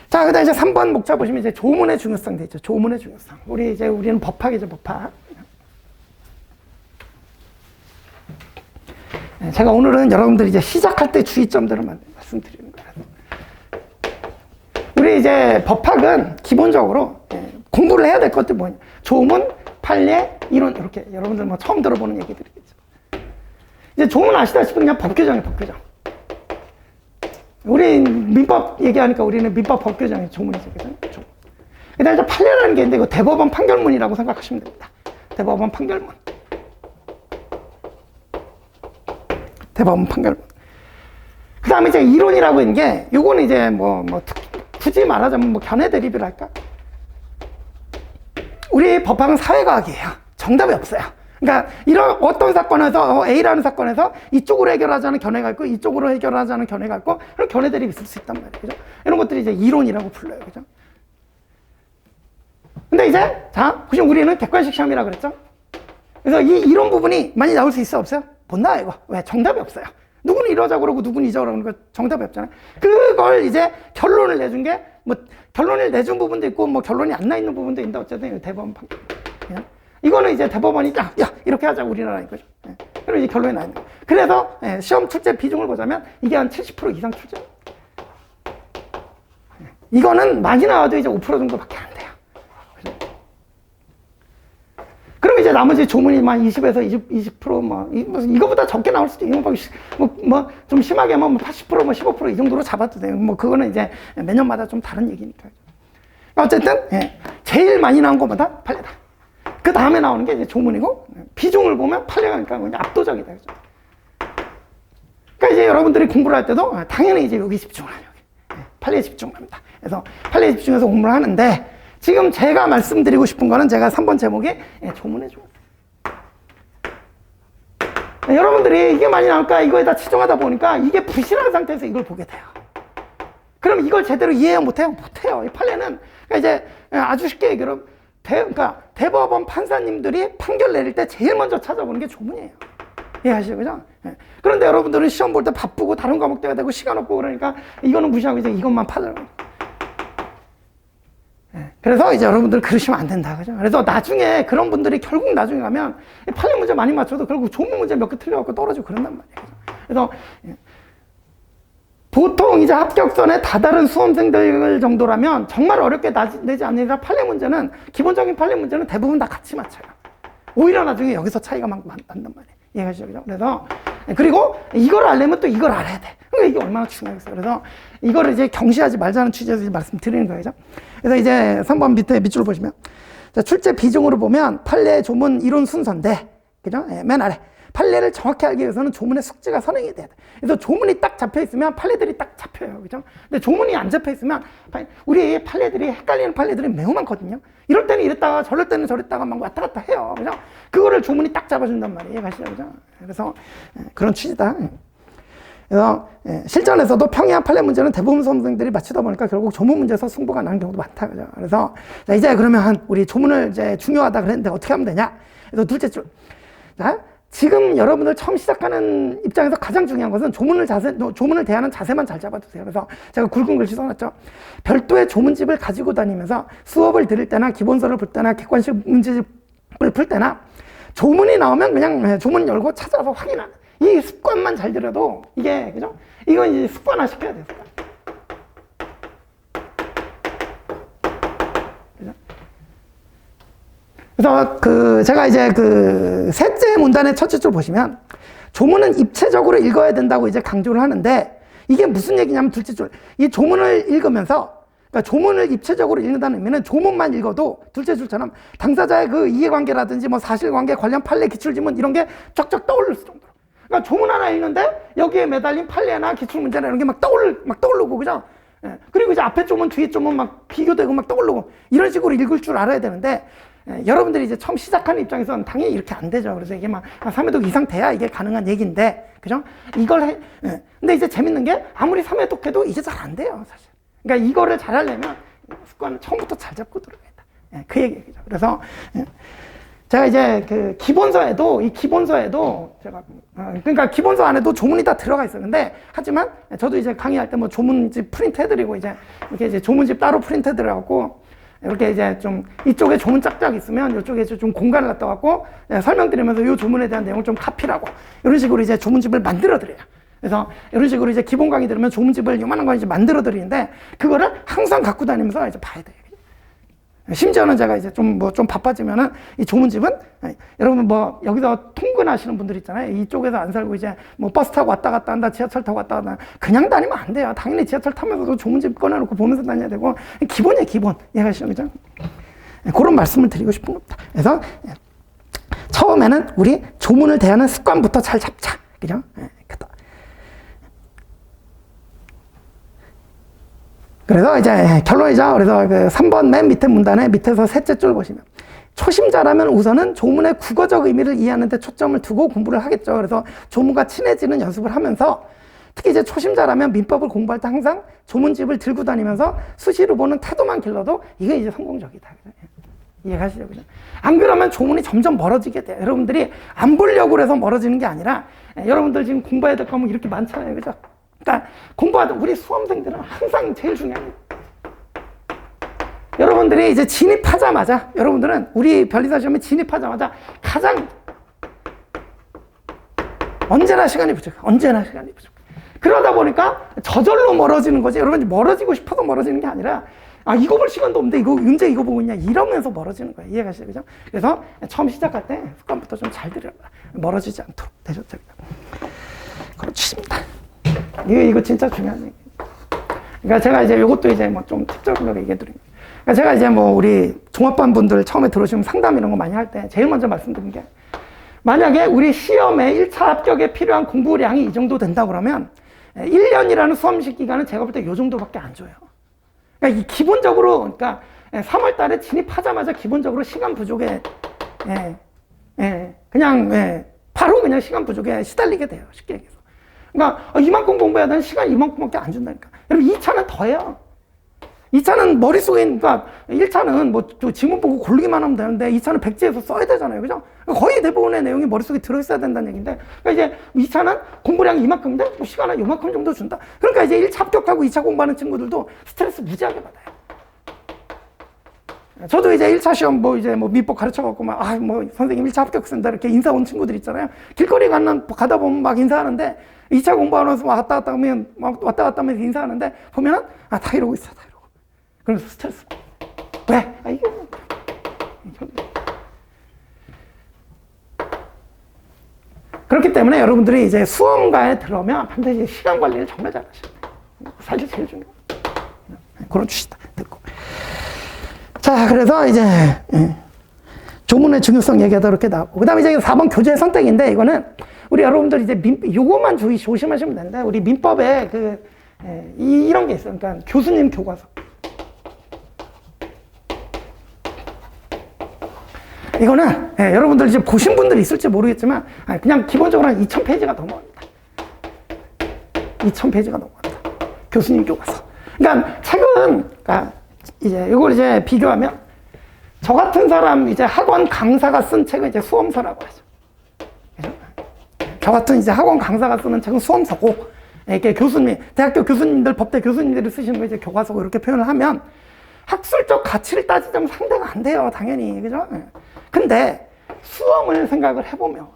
자, 그 다음에 이제 3번 목차 보시면 이제 조문의 중요성 돼 있죠. 조문의 중요성. 우리는 법학이죠, 법학. 제가 오늘은 여러분들이 이제 시작할 때 주의점들을 말씀드리는 거예요. 우리 이제 법학은 기본적으로 공부를 해야 될 것들 뭐냐. 조문, 판례, 이론, 이렇게 여러분들 뭐 처음 들어보는 얘기들이겠죠. 이제 조문 아시다시피 그냥 법규정이에요, 법규정. 우리 민법 얘기하니까 우리는 민법 법규정이 조문이죠, 그죠? 조문. 그 다음에 이제 판례라는 게 있는데, 이거 대법원 판결문이라고 생각하시면 됩니다. 대법원 판결문. 대법원 판결문. 그 다음에 이제 이론이라고 있는 게, 요거는 이제 굳이 말하자면 견해 대립이랄까? 우리 법학은 사회과학이에요. 정답이 없어요. 그러니까 이런 어떤 사건에서 A라는 사건에서 이쪽으로 해결하자는 견해가 있고 이쪽으로 해결하자는 견해가 있고, 그런 견해 대립이 있을 수 있단 말이에요. 그죠? 이런 것들이 이제 이론이라고 불러요. 그죠? 근데 이제 보시면 우리는 객관식 시험이라고 그랬죠? 그래서 이 이론 부분이 많이 나올 수 있어, 없어요? 못 나와요, 이거. 왜? 정답이 없어요. 누구는 이러자고 그러고 누구는 이러자고 그러고 정답이 없잖아요. 그걸 이제 결론을 내준 게, 결론을 내준 부분도 있고, 결론이 안 나 있는 부분도 있는데, 어쨌든 대법원 판결. 이거는 이제 대법원이 야, 이렇게 하자고 우리나라 이거죠. 그리고 이제 결론이 나 있는 거예요. 그래서 시험 출제 비중을 보자면 이게 한 70% 이상 출제. 이거는 많이 나와도 이제 5% 정도밖에 안 돼요. 그럼 이제 나머지 조문이 만 20에서 20% 이거보다 적게 나올 수도 있고, 좀 심하게 하면 80% 15% 이 정도로 잡아도 돼요. 그거는 이제 매년마다 좀 다른 얘기니까요. 어쨌든 제일 많이 나온 것보다 판례다. 그 다음에 나오는 게 이제 조문이고, 비중을 보면 판례가 그냥 압도적이다. 그죠? 그러니까 이제 여러분들이 공부를 할 때도 당연히 이제 여기 집중을 해요. 판례에 집중을 합니다. 그래서 판례에 집중해서 공부를 하는데, 지금 제가 말씀드리고 싶은 거는 제가 3번 제목이 조문의 중요성. 여러분들이 이게 많이 나올까 이거에다 치중하다 보니까 이게 부실한 상태에서 이걸 보게 돼요. 그럼 이걸 제대로 이해해요? 못해요? 못해요. 이 판례는 그러니까 이제 아주 쉽게 얘기로 그러니까 대법원 판사님들이 판결 내릴 때 제일 먼저 찾아보는 게 조문이에요. 이해하시죠? 그죠? 그런데 여러분들은 시험 볼 때 바쁘고 다른 과목도 해야 되고 시간 없고 그러니까 이거는 무시하고 이제 이것만 파더라고요. 그래서 이제 여러분들 그러시면 안 된다. 그죠? 그래서 나중에 그런 분들이 결국 나중에 가면 판례 문제 많이 맞춰도 결국 조문 문제 몇 개 틀려갖고 떨어지고 그런단 말이에요. 그래서 보통 이제 합격선에 다다른 수험생들 정도라면 정말 어렵게 내지 않는 이상 판례 문제는, 기본적인 판례 문제는 대부분 다 같이 맞춰요. 오히려 나중에 여기서 차이가 막 난단 말이에요. 이해하시죠? 그죠? 그래서, 그리고 이걸 알려면 또 이걸 알아야 돼. 그러니까 이게 얼마나 중요하겠어요. 그래서 이거를 이제 경시하지 말자는 취지에서 말씀드리는 거예요. 그래서 이제 3번 밑에 밑줄을 보시면, 자, 출제 비중으로 보면 판례, 조문, 이론 순서인데, 그죠? 맨 아래. 판례를 정확히 알기 위해서는 조문의 숙지가 선행이 돼야 돼. 그래서 조문이 딱 잡혀 있으면 판례들이 딱 잡혀요. 그죠? 근데 조문이 안 잡혀 있으면 우리 판례들이 헷갈리는 판례들이 매우 많거든요. 이럴 때는 이랬다가 저럴 때는 저랬다가 막 왔다 갔다 해요. 그죠? 그거를 조문이 딱 잡아준단 말이에요. 가시죠. 그죠? 그래서 그런 취지다. 그래서 실전에서도 평이한 판례 문제는 대부분 수험생들이 맞추다 보니까 결국 조문 문제에서 승부가 나는 경우도 많다. 그죠? 그래서 이제 그러면 우리 조문을 이제 중요하다 그랬는데 어떻게 하면 되냐? 그래서 둘째 줄. 자, 지금 여러분들 처음 시작하는 입장에서 가장 중요한 것은 조문을 대하는 자세만 잘 잡아두세요. 그래서 제가 굵은 글씨 써놨죠. 별도의 조문집을 가지고 다니면서 수업을 들을 때나 기본서를 볼 때나 객관식 문제집을 풀 때나 조문이 나오면 그냥 조문 열고 찾아서 확인하는 이 습관만 잘 들여도 이게, 그죠? 이건 이제 습관화 시켜야 돼요. 그래서 제가 이제 셋째 문단의 첫째 줄 보시면 조문은 입체적으로 읽어야 된다고 이제 강조를 하는데 이게 무슨 얘기냐면 둘째 줄. 이 조문을 읽으면서 그러니까 조문을 입체적으로 읽는다는 의미는 조문만 읽어도 둘째 줄처럼 당사자의 그 이해관계라든지 뭐 사실관계 관련 판례 기출지문 이런 게 쫙쫙 떠오를 정도로. 그러니까 조문 하나 읽는데 여기에 매달린 판례나 기출문제나 이런 게 막 떠오르고, 그죠? 예. 그리고 이제 앞에 조문 뒤에 조문 막 비교되고 막 떠오르고 이런 식으로 읽을 줄 알아야 되는데 여러분들이 이제 처음 시작하는 입장에서는 당연히 이렇게 안 되죠. 그래서 이게 막 3회독 이상 돼야 이게 가능한 얘기인데, 그죠? 근데 이제 재밌는 게 아무리 3회독 해도 이제 잘 안 돼요, 사실. 그러니까 이거를 잘 하려면 습관을 처음부터 잘 잡고 들어가야 돼. 그 얘기죠. 그래서 제가 이제 기본서에도 제가 그러니까 기본서 안에도 조문이 다 들어가 있어요. 근데 하지만 저도 이제 강의할 때 뭐 조문집 프린트 해드리고 이렇게 이제 조문집 따로 프린트 해드려갖고 이렇게 이제 좀 이쪽에 조문 짝짝 있으면 이쪽에 좀 공간을 갖다 갖고 설명드리면서 이 조문에 대한 내용을 좀 카피라고 이런 식으로 이제 조문집을 만들어 드려요. 그래서 이런 식으로 이제 기본 강의 들으면 조문집을 요만한 거 이제 만들어 드리는데 그거를 항상 갖고 다니면서 이제 봐야 돼요. 심지어는 제가 이제 좀 바빠지면은 이 조문집은 여러분 뭐 여기서 통근하시는 분들 있잖아요. 이쪽에서 안 살고 이제 뭐 버스 타고 왔다 갔다 한다, 지하철 타고 왔다 갔다 그냥 다니면 안 돼요. 당연히 지하철 타면서도 조문집 꺼내놓고 보면서 다녀야 되고 기본이에요, 기본. 이해가시죠, 그죠? 그런 말씀을 드리고 싶은 겁니다. 그래서 처음에는 우리 조문을 대하는 습관부터 잘 잡자, 그죠? 그래서 이제 결론이죠. 그래서 3번 맨 밑에 문단의 밑에서 셋째 줄 보시면 초심자라면 우선은 조문의 국어적 의미를 이해하는 데 초점을 두고 공부를 하겠죠. 그래서 조문과 친해지는 연습을 하면서 특히 이제 초심자라면 민법을 공부할 때 항상 조문집을 들고 다니면서 수시로 보는 태도만 길러도 이게 이제 성공적이다. 이해가시죠? 그죠? 안 그러면 조문이 점점 멀어지게 돼요. 여러분들이 안 보려고 해서 멀어지는 게 아니라 여러분들 지금 공부해야 될 과목 이렇게 많잖아요. 그죠? 그러니까 공부하던 우리 수험생들은 항상 제일 중요한 게 여러분들이 이제 진입하자마자 여러분들은 우리 변리사 시험에 진입하자마자 가장 언제나 시간이 부족. 그러다 보니까 저절로 멀어지는 거지. 여러분이 멀어지고 싶어서 멀어지는 게 아니라 이거 볼 시간도 없는데 언제 이거 보고 있냐 이러면서 멀어지는 거예요. 이해가시죠? 그죠? 그래서 처음 시작할 때 습관부터 좀 잘 들여라. 멀어지지 않도록 되셨죠? 그렇습니다. 이거 진짜 중요한 얘기예요. 그러니까 제가 이제 이것도 이제 뭐 좀 팁적으로 얘기해 드립니다. 그러니까 제가 이제 뭐 우리 종합반 분들 처음에 들어오시면 상담 이런 거 많이 할 때 제일 먼저 말씀드린 게 만약에 우리 시험에 1차 합격에 필요한 공부량이 이 정도 된다 그러면 1년이라는 수험식 기간은 제가 볼 때 이 정도밖에 안 줘요. 그러니까 이 기본적으로 그러니까 3월 달에 진입하자마자 기본적으로 시간 부족에 그냥 바로 그냥 시간 부족에 시달리게 돼요. 쉽게 얘기해서. 그러니까 이만큼 공부해야 되는 시간 이만큼밖에 안 준다니까. 여러분 2차는 더해요. 2차는 머릿속에, 그러니까 1차는 뭐 지문 보고 고르기만 하면 되는데 2차는 백지에서 써야 되잖아요. 그죠? 거의 대부분의 내용이 머릿속에 들어있어야 된다는 얘기인데 그러니까 이제 2차는 공부량이 이만큼인데 뭐 시간은 이만큼 정도 준다. 그러니까 이제 1차 합격하고 2차 공부하는 친구들도 스트레스 무지하게 받아요. 저도 이제 1차 시험 민법 가르쳐갖고 선생님 1차 합격했습니다. 이렇게 인사 온 친구들 있잖아요. 길거리 가다 보면 막 인사하는데 2차 공부하면서 왔다 갔다 하면서 인사하는데 보면은 다 이러고 있어. 그러면서 스트레스. 왜? 이게 그렇기 때문에 여러분들이 이제 수험가에 들어오면 반드시 시간 관리를 정말 잘 하셔야 돼요. 사실 제일 중요해요. 그런 주시다. 듣고. 자, 그래서 이제 조문의 중요성 얘기하다 이렇게 나오고. 그 다음에 이제 4번 교재 선택인데 이거는 우리 여러분들 이제 요것만 조심하시면 되는데 우리 민법에 이런 게 있어요. 그러니까 교수님 교과서. 이거는 여러분들 이제 보신 분들이 있을지 모르겠지만 그냥 기본적으로 한 2000페이지가 넘어갑니다. 2000페이지가 넘어갑니다. 교수님 교과서. 그러니까 책은 이제 이걸 이제 비교하면 저 같은 사람 이제 학원 강사가 쓴 책은 이제 수험서라고 하죠. 그죠? 저 같은 이제 학원 강사가 쓰는 책은 수험서고, 이렇게 교수님, 대학교 교수님들, 법대 교수님들이 쓰시는 거 이제 교과서고 이렇게 표현을 하면 학술적 가치를 따지자면 상대가 안 돼요, 당연히. 그죠? 근데 수험을 생각을 해보면,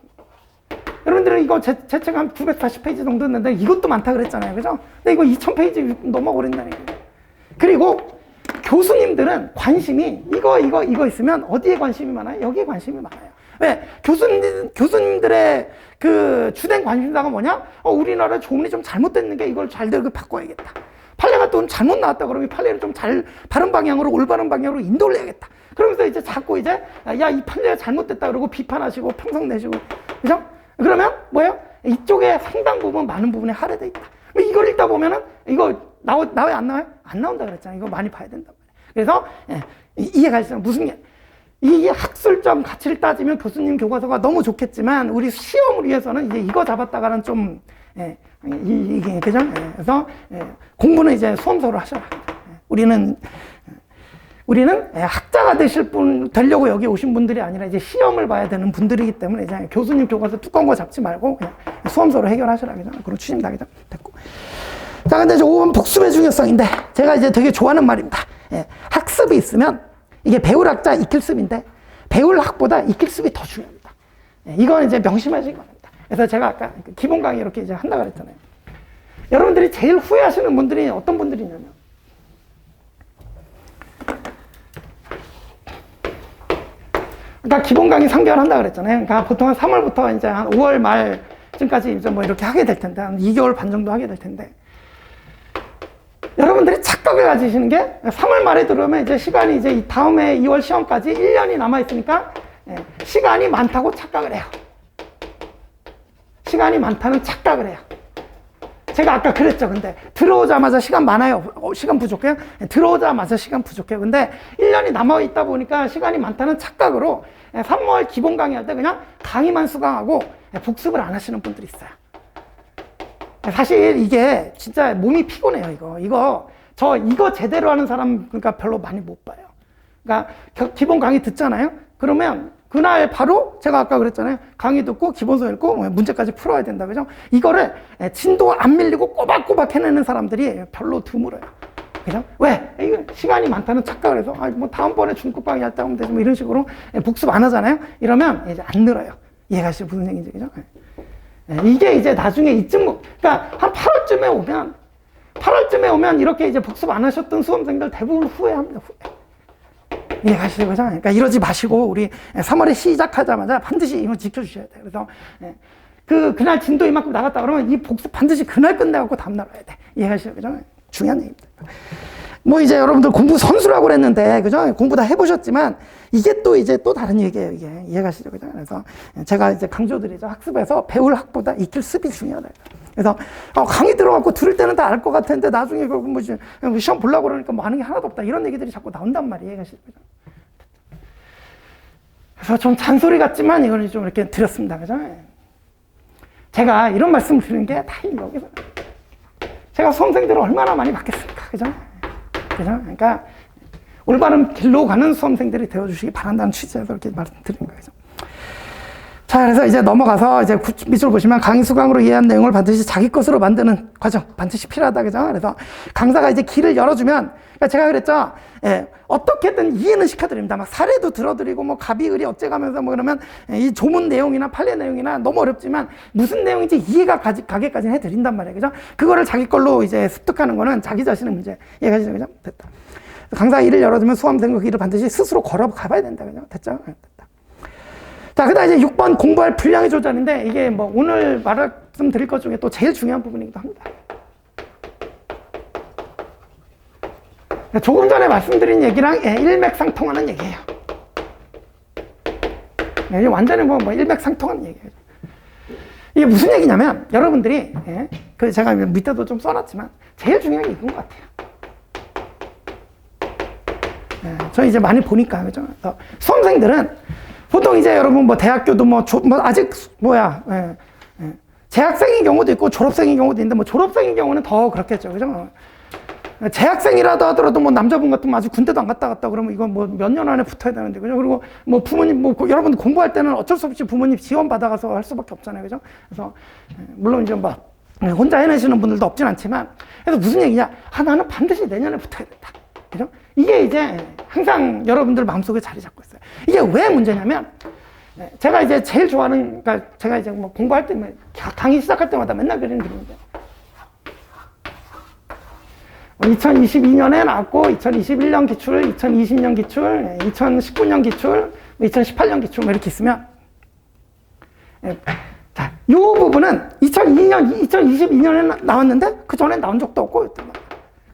여러분들은 이거 제 책 한 940페이지 정도 했는데 이것도 많다 그랬잖아요. 그죠? 근데 이거 2000페이지 넘어버린다는 거예요. 그리고 교수님들은 관심이 이거 있으면 어디에 관심이 많아요? 여기에 관심이 많아요. 왜? 교수님들의 그 주된 관심사가 뭐냐? 우리나라 조문이 좀 잘못됐는 게 이걸 잘 바꿔야겠다. 판례가 또 잘못 나왔다 그러면 판례를 좀 바른 방향으로, 올바른 방향으로 인도를 해야겠다. 그러면서 이제 자꾸 이제, 야, 이 판례가 잘못됐다 그러고 비판하시고 평성 내시고. 그죠? 그러면 뭐예요? 이쪽에 상당 부분, 많은 부분에 할애돼 있다. 이걸 읽다 보면은 이거 나와요? 안 나와요? 안 나온다 그랬잖아요. 이거 많이 봐야 된단 말이에요. 그래서, 이해가 되시죠? 이 학술적 가치를 따지면 교수님 교과서가 너무 좋겠지만 우리 시험을 위해서는 이제 이거 잡았다가는 좀 이게 그죠? 그래서 공부는 이제 수험서로 하셔라. 우리는 학자가 되려고 여기 오신 분들이 아니라 이제 시험을 봐야 되는 분들이기 때문에 이제 교수님 교과서 두꺼운 거 잡지 말고 그냥 수험서로 해결하시라. 그죠? 그런 추진다. 그죠? 됐고. 자, 근데 이제 5번 복습의 중요성인데 제가 이제 되게 좋아하는 말입니다. 학습이 있으면 이게 배울 학자 익힐습인데 배울 학보다 익힐습이 더 중요합니다. 이건 이제 명심하시기 바랍니다. 그래서 제가 아까 기본 강의 이렇게 이제 한다고 그랬잖아요. 여러분들이 제일 후회하시는 분들이 어떤 분들이 있냐면 그러니까 기본 강의 3개월 한다고 그랬잖아요. 그러니까 보통 한 3월부터 이제 한 5월 말쯤까지 이제 뭐 이렇게 하게 될 텐데 한 2개월 반 정도 하게 될 텐데 여러분들이 착각을 가지시는 게 3월 말에 들어오면 이제 시간이 이제 다음에 2월 시험까지 1년이 남아있으니까 시간이 많다고 착각을 해요. 시간이 많다는 착각을 해요. 제가 아까 그랬죠. 근데 들어오자마자 시간 많아요. 시간 부족해요? 들어오자마자 시간 부족해요. 근데 1년이 남아있다 보니까 시간이 많다는 착각으로 3월 기본 강의할 때 그냥 강의만 수강하고 복습을 안 하시는 분들이 있어요. 사실 이게 진짜 몸이 피곤해요, 이거 제대로 하는 사람 그러니까 별로 많이 못 봐요. 그러니까 기본 강의 듣잖아요? 그러면 그날 바로 제가 아까 그랬잖아요. 강의 듣고 기본서 읽고 문제까지 풀어야 된다. 그죠? 이거를 진도 안 밀리고 꼬박꼬박 해내는 사람들이 별로 드물어요. 그죠? 왜? 이거 시간이 많다는 착각을 해서 뭐 다음번에 중급 강의 할 때 하면 되지 뭐 이런 식으로 복습 안 하잖아요? 이러면 이제 안 늘어요. 이해가시죠? 무슨 얘기인지. 그죠? 이게 이제 나중에 그러니까 한 8월쯤에 오면 이렇게 이제 복습 안 하셨던 수험생들 대부분 후회합니다. 이해가시죠? 그죠? 그러니까 이러지 마시고 우리 3월에 시작하자마자 반드시 이거 지켜주셔야 돼요. 그래서 그날 진도 이만큼 나갔다 그러면 이 복습 반드시 그날 끝내갖고 다음날 와야 돼. 이해가시죠? 그죠? 중요한 얘기입니다. 뭐 이제 여러분들 공부 선수라고 그랬는데, 그죠? 공부 다 해보셨지만, 이게 또 이제 또 다른 얘기예요, 이게. 이해가시죠? 그죠? 그래서 제가 이제 강조드리죠. 학습에서 배울 학보다 익힐 습이 중요하다. 그래서 강의 들어갖고 들을 때는 다 알 것 같은데, 나중에 뭐 시험 보려고 그러니까 뭐 아는 게 하나도 없다. 이런 얘기들이 자꾸 나온단 말이에요. 이해가시죠? 그죠? 그래서 좀 잔소리 같지만 이걸 좀 이렇게 드렸습니다. 그죠? 제가 이런 말씀을 드리는 게 다 여기서. 제가 수험생들을 얼마나 많이 받겠습니까? 그죠? 그죠? 그러니까 올바른 길로 가는 수험생들이 되어주시기 바란다는 취지에서 이렇게 말씀드린 거예요. 자, 그래서 이제 넘어가서 이제 밑줄 보시면 강의 수강으로 이해한 내용을 반드시 자기 것으로 만드는 과정 반드시 필요하다. 그죠? 그래서 강사가 이제 길을 열어주면, 그러니까 제가 그랬죠. 어떻게든 이해는 시켜드립니다. 막 사례도 들어드리고 뭐 갑이 을이 어째가면서 뭐 그러면 이 조문 내용이나 판례 내용이나 너무 어렵지만 무슨 내용인지 이해가 가게까지는 해드린단 말이에요. 그죠? 그거를 자기 걸로 이제 습득하는 거는 자기 자신의 문제. 이해가시죠? 그죠? 됐다. 강사가 일을 열어주면 수험생 그 길을 반드시 스스로 걸어가봐야 된다. 그죠? 됐죠? 됐다. 자, 그 다음 이제 6번 공부할 분량의 조절인데 이게 뭐 오늘 말씀드릴 것 중에 또 제일 중요한 부분이기도 합니다. 조금 전에 말씀드린 얘기랑 일맥상통하는 얘기예요. 완전히 뭐 일맥상통하는 얘기예요. 이게 무슨 얘기냐면 여러분들이 그 제가 밑에도 좀 써놨지만 제일 중요한 게 이건 것 같아요. 저 이제 많이 보니까 그죠? 수험생들은 보통 이제 여러분 뭐 대학교도 뭐 아직 재학생인 경우도 있고 졸업생인 경우도 있는데 뭐 졸업생인 경우는 더 그렇겠죠. 그죠? 재학생이라도 하더라도 뭐 남자분 같으면 아직 군대도 안 갔다 갔다 그러면 이건 뭐 몇 년 안에 붙어야 되는데, 그죠? 그리고 뭐 부모님, 뭐 여러분 공부할 때는 어쩔 수 없이 부모님 지원 받아가서 할 수밖에 없잖아요. 그죠? 그래서 물론 이제 뭐 혼자 해내시는 분들도 없진 않지만, 그래서 무슨 얘기냐? 나는 반드시 내년에 붙어야 된다. 그죠? 이게 이제 항상 여러분들 마음속에 자리 잡고 있어요. 이게 왜 문제냐면, 제가 이제 제일 좋아하는, 그러니까 제가 이제 뭐 공부할 때, 강의 시작할 때마다 맨날 그리는 그림인데, 2022년에 나왔고, 2021년 기출, 2020년 기출, 2019년 기출, 2018년 기출, 뭐 이렇게 있으면, 자, 이 부분은 2022년에 나왔는데, 그 전에 나온 적도 없고, 그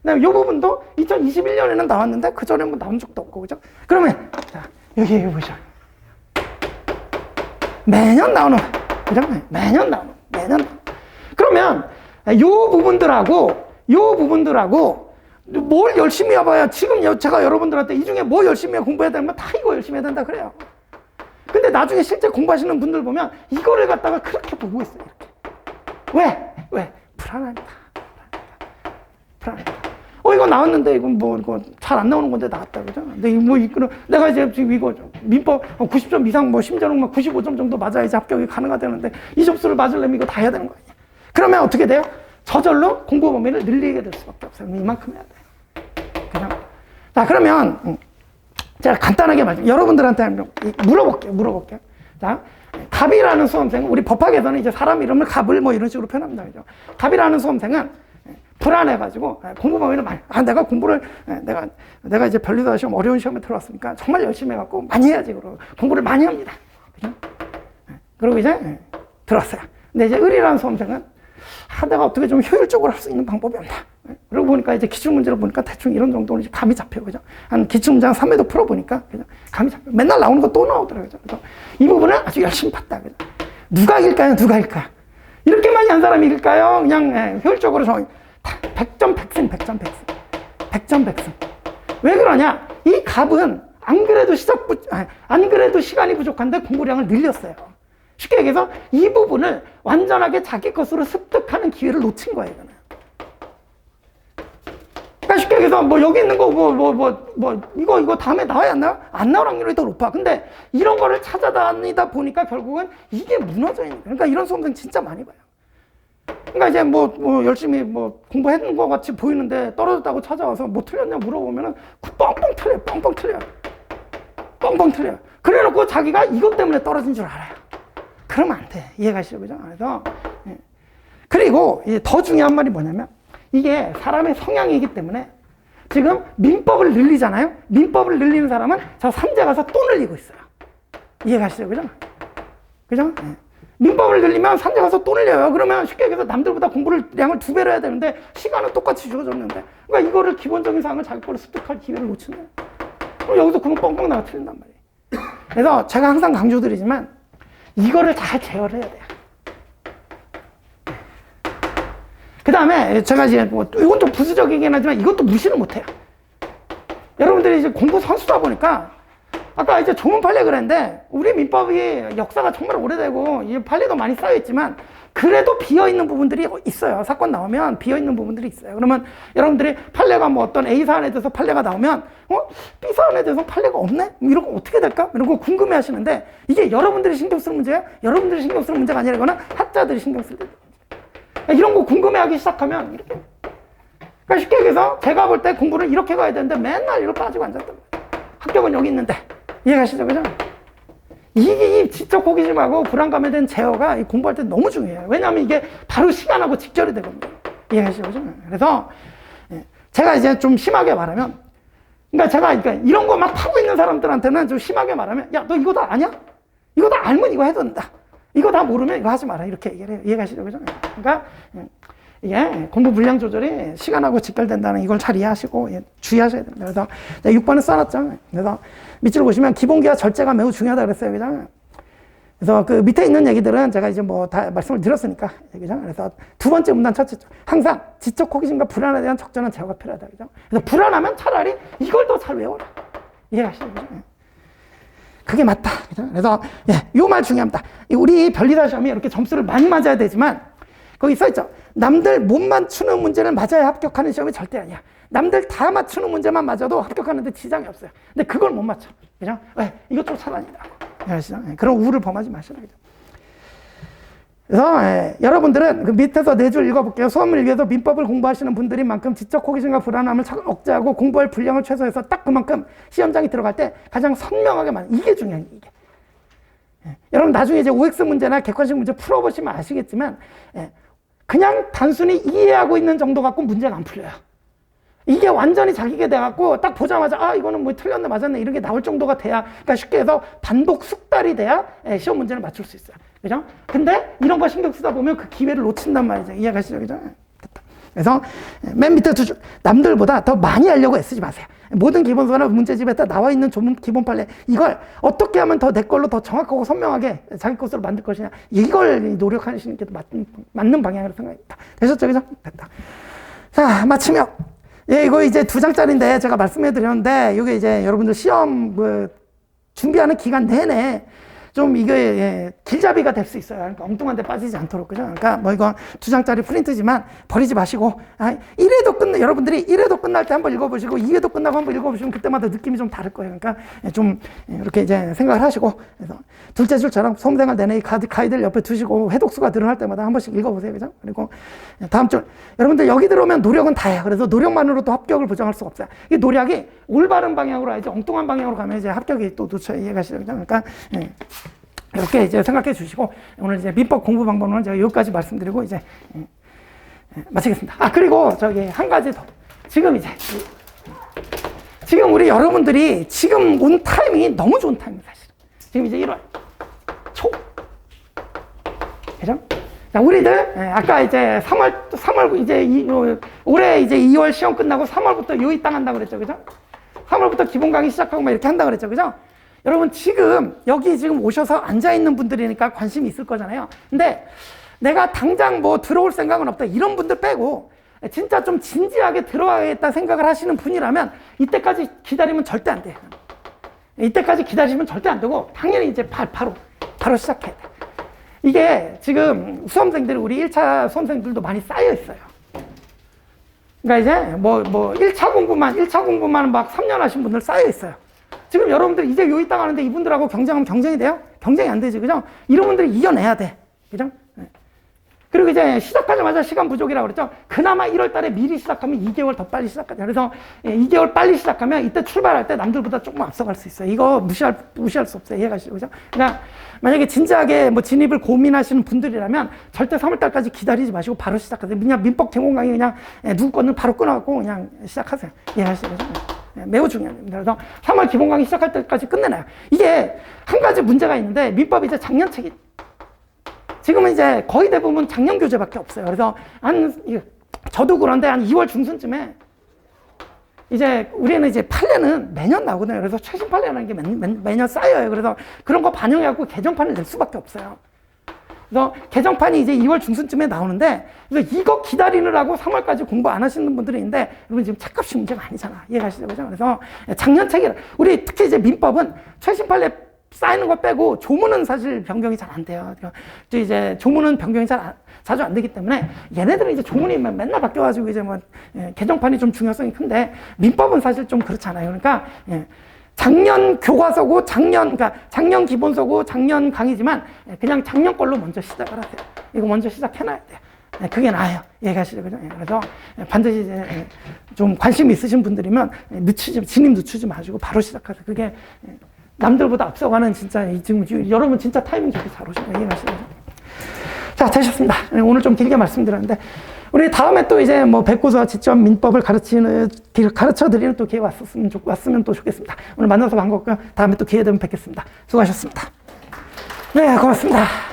다음에 이 부분도 2021년에는 나왔는데, 그 전에 뭐 나온 적도 없고, 그죠? 그러면, 자, 여기 보시죠. 매년 나오는, 그죠? 매년 나오는. 그러면, 이 부분들하고, 뭘 열심히 해봐야, 지금 제가 여러분들한테 이 중에 뭐 열심히 공부해야 되면 다 이거 열심히 해야 된다 그래요. 근데 나중에 실제 공부하시는 분들 보면 이거를 갖다가 그렇게 보고 있어요, 이렇게. 왜? 불안하니까. 이거 나왔는데, 이건 뭐, 이거 잘 안 나오는 건데 나왔다, 그죠? 근데 내가 이제 지금 이거 민법 90점 이상, 뭐 심지어는 막 95점 정도 맞아야지 합격이 가능하다는데 이 점수를 맞으려면 이거 다 해야 되는 거 아니에요? 그러면 어떻게 돼요? 저절로 공부 범위를 늘리게 될 수밖에 없어요. 이만큼 해야 돼요. 그냥. 자, 그러면, 제가 간단하게 여러분들한테 물어볼게요. 자, 갑이라는 수험생은, 우리 법학에서는 이제 사람 이름을 갑을 뭐 이런 식으로 표현합니다. 그죠? 갑이라는 수험생은 불안해가지고, 공부 범위를 내가 공부를, 내가 이제 변리사 시험 어려운 시험에 들어왔으니까 정말 열심히 해갖고 많이 해야지. 그러고 공부를 많이 합니다. 그죠? 그리고 이제 들어왔어요. 근데 이제 을이라는 수험생은, 내가 어떻게 좀 효율적으로 할 수 있는 방법이 없나. 그러고 보니까 이제 기출문제를 보니까 대충 이런 정도는 이제 감이 잡혀. 그죠? 한 기출문제 한 3회도 풀어보니까, 그죠? 감이 잡혀. 맨날 나오는 거 또 나오더라고요. 그래서 이 부분은 아주 열심히 봤다. 그죠? 누가 이길까요? 이렇게 많이 한 사람이 이길까요? 그냥, 효율적으로 100점 100승. 왜 그러냐? 이 갑은 안 그래도 시간이 부족한데 공부량을 늘렸어요. 쉽게 얘기해서 이 부분을 완전하게 자기 것으로 습득하는 기회를 놓친 거예요, 이거는. 그러니까 쉽게 얘기해서 뭐 여기 있는 거 이거 다음에 나와야 안 나와? 안 나올 확률이 더 높아. 근데 이런 거를 찾아다니다 보니까 결국은 이게 무너져 있는 거예요. 그러니까 이런 수험생 진짜 많이 봐요. 그러니까 이제 뭐 열심히 뭐 공부했는 거 같이 보이는데 떨어졌다고 찾아와서 뭐 틀렸냐 물어보면은 뻥뻥 틀려요. 그래 놓고 자기가 이것 때문에 떨어진 줄 알아요. 그러면 안 돼. 이해가시죠? 그죠? 그래서, 그리고 더 중요한 말이 뭐냐면, 이게 사람의 성향이기 때문에 지금 민법을 늘리잖아요? 민법을 늘리는 사람은 저 삼재 가서 또 늘리고 있어요. 이해가시죠? 그죠? 민법을 늘리면 삼재 가서 또 늘려요. 그러면 쉽게 얘기해서 남들보다 공부량을 2배로 해야 되는데 시간은 똑같이 주어졌는데, 그러니까 이거를 기본적인 사항을 자기 걸로 습득할 기회를 놓치는 거예요. 그럼 여기서 그건 뻥뻥 나가 틀린단 말이에요. 그래서 제가 항상 강조드리지만, 이거를 잘 제어를 해야 돼요. 그 다음에 제가 이제 이건 좀 부수적이긴 하지만 이것도 무시를 못 해요. 여러분들이 이제 공부 선수다 보니까 아까 이제 조문 판례 그랬는데 우리 민법이 역사가 정말 오래되고 이 판례도 많이 쌓여있지만 그래도 비어있는 부분들이 있어요. 사건 나오면 비어있는 부분들이 있어요. 그러면 여러분들이 판례가 뭐 어떤 A 사안에 대해서 판례가 나오면 B 사안에 대해서 판례가 없네? 이런 거 어떻게 될까? 이런 거 궁금해 하시는데 이게 여러분들이 신경 쓸 문제예요? 여러분들이 신경 쓸 문제가 아니라 이거는 학자들이 신경 쓸 문제예요. 이런 거 궁금해하기 시작하면 이렇게. 그러니까 쉽게 얘기해서 제가 볼 때 공부를 이렇게 가야 되는데 맨날 이렇게 빠지고 앉았단 말이에요. 합격은 여기 있는데. 이해가시죠? 그죠? 이 지적 호기심하고 불안감에 대한 제어가 공부할 때 너무 중요해요. 왜냐하면 이게 바로 시간하고 직결이 되거든요. 이해가시죠? 그죠? 그래서 제가 이제 좀 심하게 말하면, 그러니까 이런 거 막 파고 있는 사람들한테는 좀 심하게 말하면, 야, 너 이거 다 아냐? 이거 다 알면 이거 해도 된다. 이거 다 모르면 이거 하지 마라. 이렇게 얘기를 해요. 이해가시죠? 그죠? 그러니까 이게 공부 분량 조절이 시간하고 직결된다는 이걸 잘 이해하시고 주의하셔야 됩니다. 그래서 6번에 써놨죠. 그래서 밑줄 보시면 기본기와 절제가 매우 중요하다 그랬어요. 그죠? 그래서 그 밑에 있는 얘기들은 제가 이제 뭐 다 말씀을 드렸으니까. 그죠? 그래서 두 번째 문단 첫째죠. 항상 지적 호기심과 불안에 대한 적절한 제어가 필요하다. 그죠? 그래서 불안하면 차라리 이걸 더 잘 외워라. 이해하시죠? 그죠? 그게 맞다. 그죠? 그래서 요 말 중요합니다. 우리 변리사 시험이 이렇게 점수를 많이 맞아야 되지만 거기 써있죠. 남들 못 맞추는 문제를 맞아야 합격하는 시험이 절대 아니야. 남들 다 맞추는 문제만 맞아도 합격하는데 지장이 없어요. 근데 그걸 못 맞춰. 그죠? 왜? 이것 좀 차단이라고. 아시죠? 그런 우를 범하지 마시라. 그죠? 그래서 여러분들은 그 밑에서 4줄 읽어볼게요. 수험을 위해서 민법을 공부하시는 분들인 만큼 지적 호기심과 불안함을 억제하고 공부할 분량을 최소화해서 딱 그만큼 시험장에 들어갈 때 가장 선명하게 이게 중요해요. 이게. 여러분 나중에 이제 OX 문제나 객관식 문제 풀어보시면 아시겠지만 그냥 단순히 이해하고 있는 정도 갖고 문제가 안 풀려요. 이게 완전히 자기게 돼갖고 딱 보자마자 아 이거는 뭐 틀렸네 맞았네 이런 게 나올 정도가 돼야, 그러니까 쉽게 해서 반복 숙달이 돼야 시험 문제를 맞출 수 있어요. 그죠? 근데 이런 거 신경 쓰다 보면 그 기회를 놓친단 말이죠. 이해가시죠? 그죠? 됐다. 그래서 맨 밑에 2줄, 남들보다 더 많이 하려고 애쓰지 마세요. 모든 기본서나 문제집에 다 나와 있는 기본 판례, 이걸 어떻게 하면 더 내 걸로 더 정확하고 선명하게 자기 것으로 만들 것이냐, 이걸 노력하시는 게 맞는 방향으로 생각합니다. 되셨죠? 그죠? 됐다. 자, 마치며 이거 이제 2장짜리인데 제가 말씀해 드렸는데, 이게 이제 여러분들 시험 준비하는 기간 내내 좀 이게 길잡이가 될 수 있어요. 그러니까 엉뚱한 데 빠지지 않도록. 그죠? 그러니까 뭐 이거 2장짜리 프린트지만 버리지 마시고, 1회도 여러분들이 1회도 끝날 때 한번 읽어보시고 2회도 끝나고 한번 읽어보시면 그때마다 느낌이 좀 다를 거예요. 그러니까 좀 이렇게 이제 생각을 하시고, 그래서 둘째 줄처럼 수험생활 내내 이 가이드를 옆에 두시고 회독수가 늘어날 때마다 한 번씩 읽어보세요. 그죠? 그리고 다음 줄, 여러분들 여기 들어오면 노력은 다해요. 그래서 노력만으로도 합격을 보장할 수가 없어요. 이 노력이 올바른 방향으로 해야지 엉뚱한 방향으로 가면 이제 합격이 또 놓쳐요. 이해가시죠? 그러니까 이렇게 이제 생각해 주시고, 오늘 이제 민법 공부 방법은 제가 여기까지 말씀드리고 이제 마치겠습니다. 그리고 저기 한 가지 더. 지금 우리 여러분들이 지금 온 타이밍이 너무 좋은 타이밍 사실. 지금 이제 1월 초. 그죠? 자, 우리들 아까 이제 3월 이제 올해 이제 2월 시험 끝나고 3월부터 요이 땅 한다고 그랬죠. 그죠? 3월부터 기본 강의 시작하고 막 이렇게 한다고 그랬죠. 그죠? 여러분 지금 여기 지금 오셔서 앉아있는 분들이니까 관심이 있을 거잖아요. 근데 내가 당장 뭐 들어올 생각은 없다 이런 분들 빼고 진짜 좀 진지하게 들어가겠다 생각을 하시는 분이라면 이때까지 기다리면 절대 안 돼요. 이때까지 기다리시면 절대 안 되고 당연히 이제 바로 시작해야 돼. 이게 지금 수험생들이 우리 1차 수험생들도 많이 쌓여 있어요. 그러니까 이제 뭐 1차 공부만 막 3년 하신 분들 쌓여 있어요. 지금 여러분들 이제 요이 땅 하는데 이분들하고 경쟁하면 경쟁이 돼요? 경쟁이 안 되지, 그죠? 이런 분들이 이겨내야 돼, 그죠? 그리고 이제 시작하자마자 시간 부족이라고 그랬죠? 그나마 1월 달에 미리 시작하면 2개월 더 빨리 시작하자. 그래서 2개월 빨리 시작하면 이때 출발할 때 남들보다 조금 앞서갈 수 있어요. 이거 무시할 수 없어요. 이해가시죠? 그죠? 그러니까 만약에 진지하게 뭐 진입을 고민하시는 분들이라면 절대 3월 달까지 기다리지 마시고 바로 시작하세요. 그냥 민법 제공 강의 그냥 누구 거는 바로 끊어갖고 그냥 시작하세요. 이해하시죠? 그죠? 매우 중요합니다. 그래서 3월 기본 강의 시작할 때까지 끝내놔요. 이게 한 가지 문제가 있는데, 민법이 이제 작년 책이 지금은 이제 거의 대부분 작년 교재밖에 없어요. 그래서 저도 그런데 한 2월 중순쯤에 이제 우리는 이제 판례는 매년 나오거든요. 그래서 최신 판례라는 게 매년 쌓여요. 그래서 그런 거 반영해갖고 개정판을 낼 수밖에 없어요. 그래서 개정판이 이제 2월 중순쯤에 나오는데, 그래서 이거 기다리느라고 3월까지 공부 안 하시는 분들이 있는데, 여러분 지금 책값이 문제가 아니잖아. 이해가시죠? 그죠? 그래서 작년 책이라, 우리 특히 이제 민법은 최신 판례 쌓이는 거 빼고 조문은 사실 변경이 잘 안 돼요. 또 이제 조문은 변경이 자주 안 되기 때문에 얘네들은 이제 조문이 맨날 바뀌어가지고 이제 뭐 개정판이 좀 중요성이 큰데, 민법은 사실 좀 그렇잖아요. 그러니까 작년 교과서고 그러니까 작년 기본서고 작년 강의지만 그냥 작년 걸로 먼저 시작을 하세요. 이거 먼저 시작해놔야 돼요. 그게 나아요. 이해가시죠? 그죠? 그래서 반드시 이제 좀 관심 있으신 분들이면 진입 늦추지 마시고 바로 시작하세요. 그게 남들보다 앞서가는 진짜 지금 여러분 진짜 타이밍 좋게 잘 오신 거예요. 이해가시죠? 자, 되셨습니다. 오늘 좀 길게 말씀드렸는데, 우리 다음에 또 이제 뭐 백고사 지점 민법을 가르쳐 드리는 또 기회가 왔으면 또 좋겠습니다. 오늘 만나서 반갑고요. 다음에 또 기회 되면 뵙겠습니다. 수고하셨습니다. 네, 고맙습니다.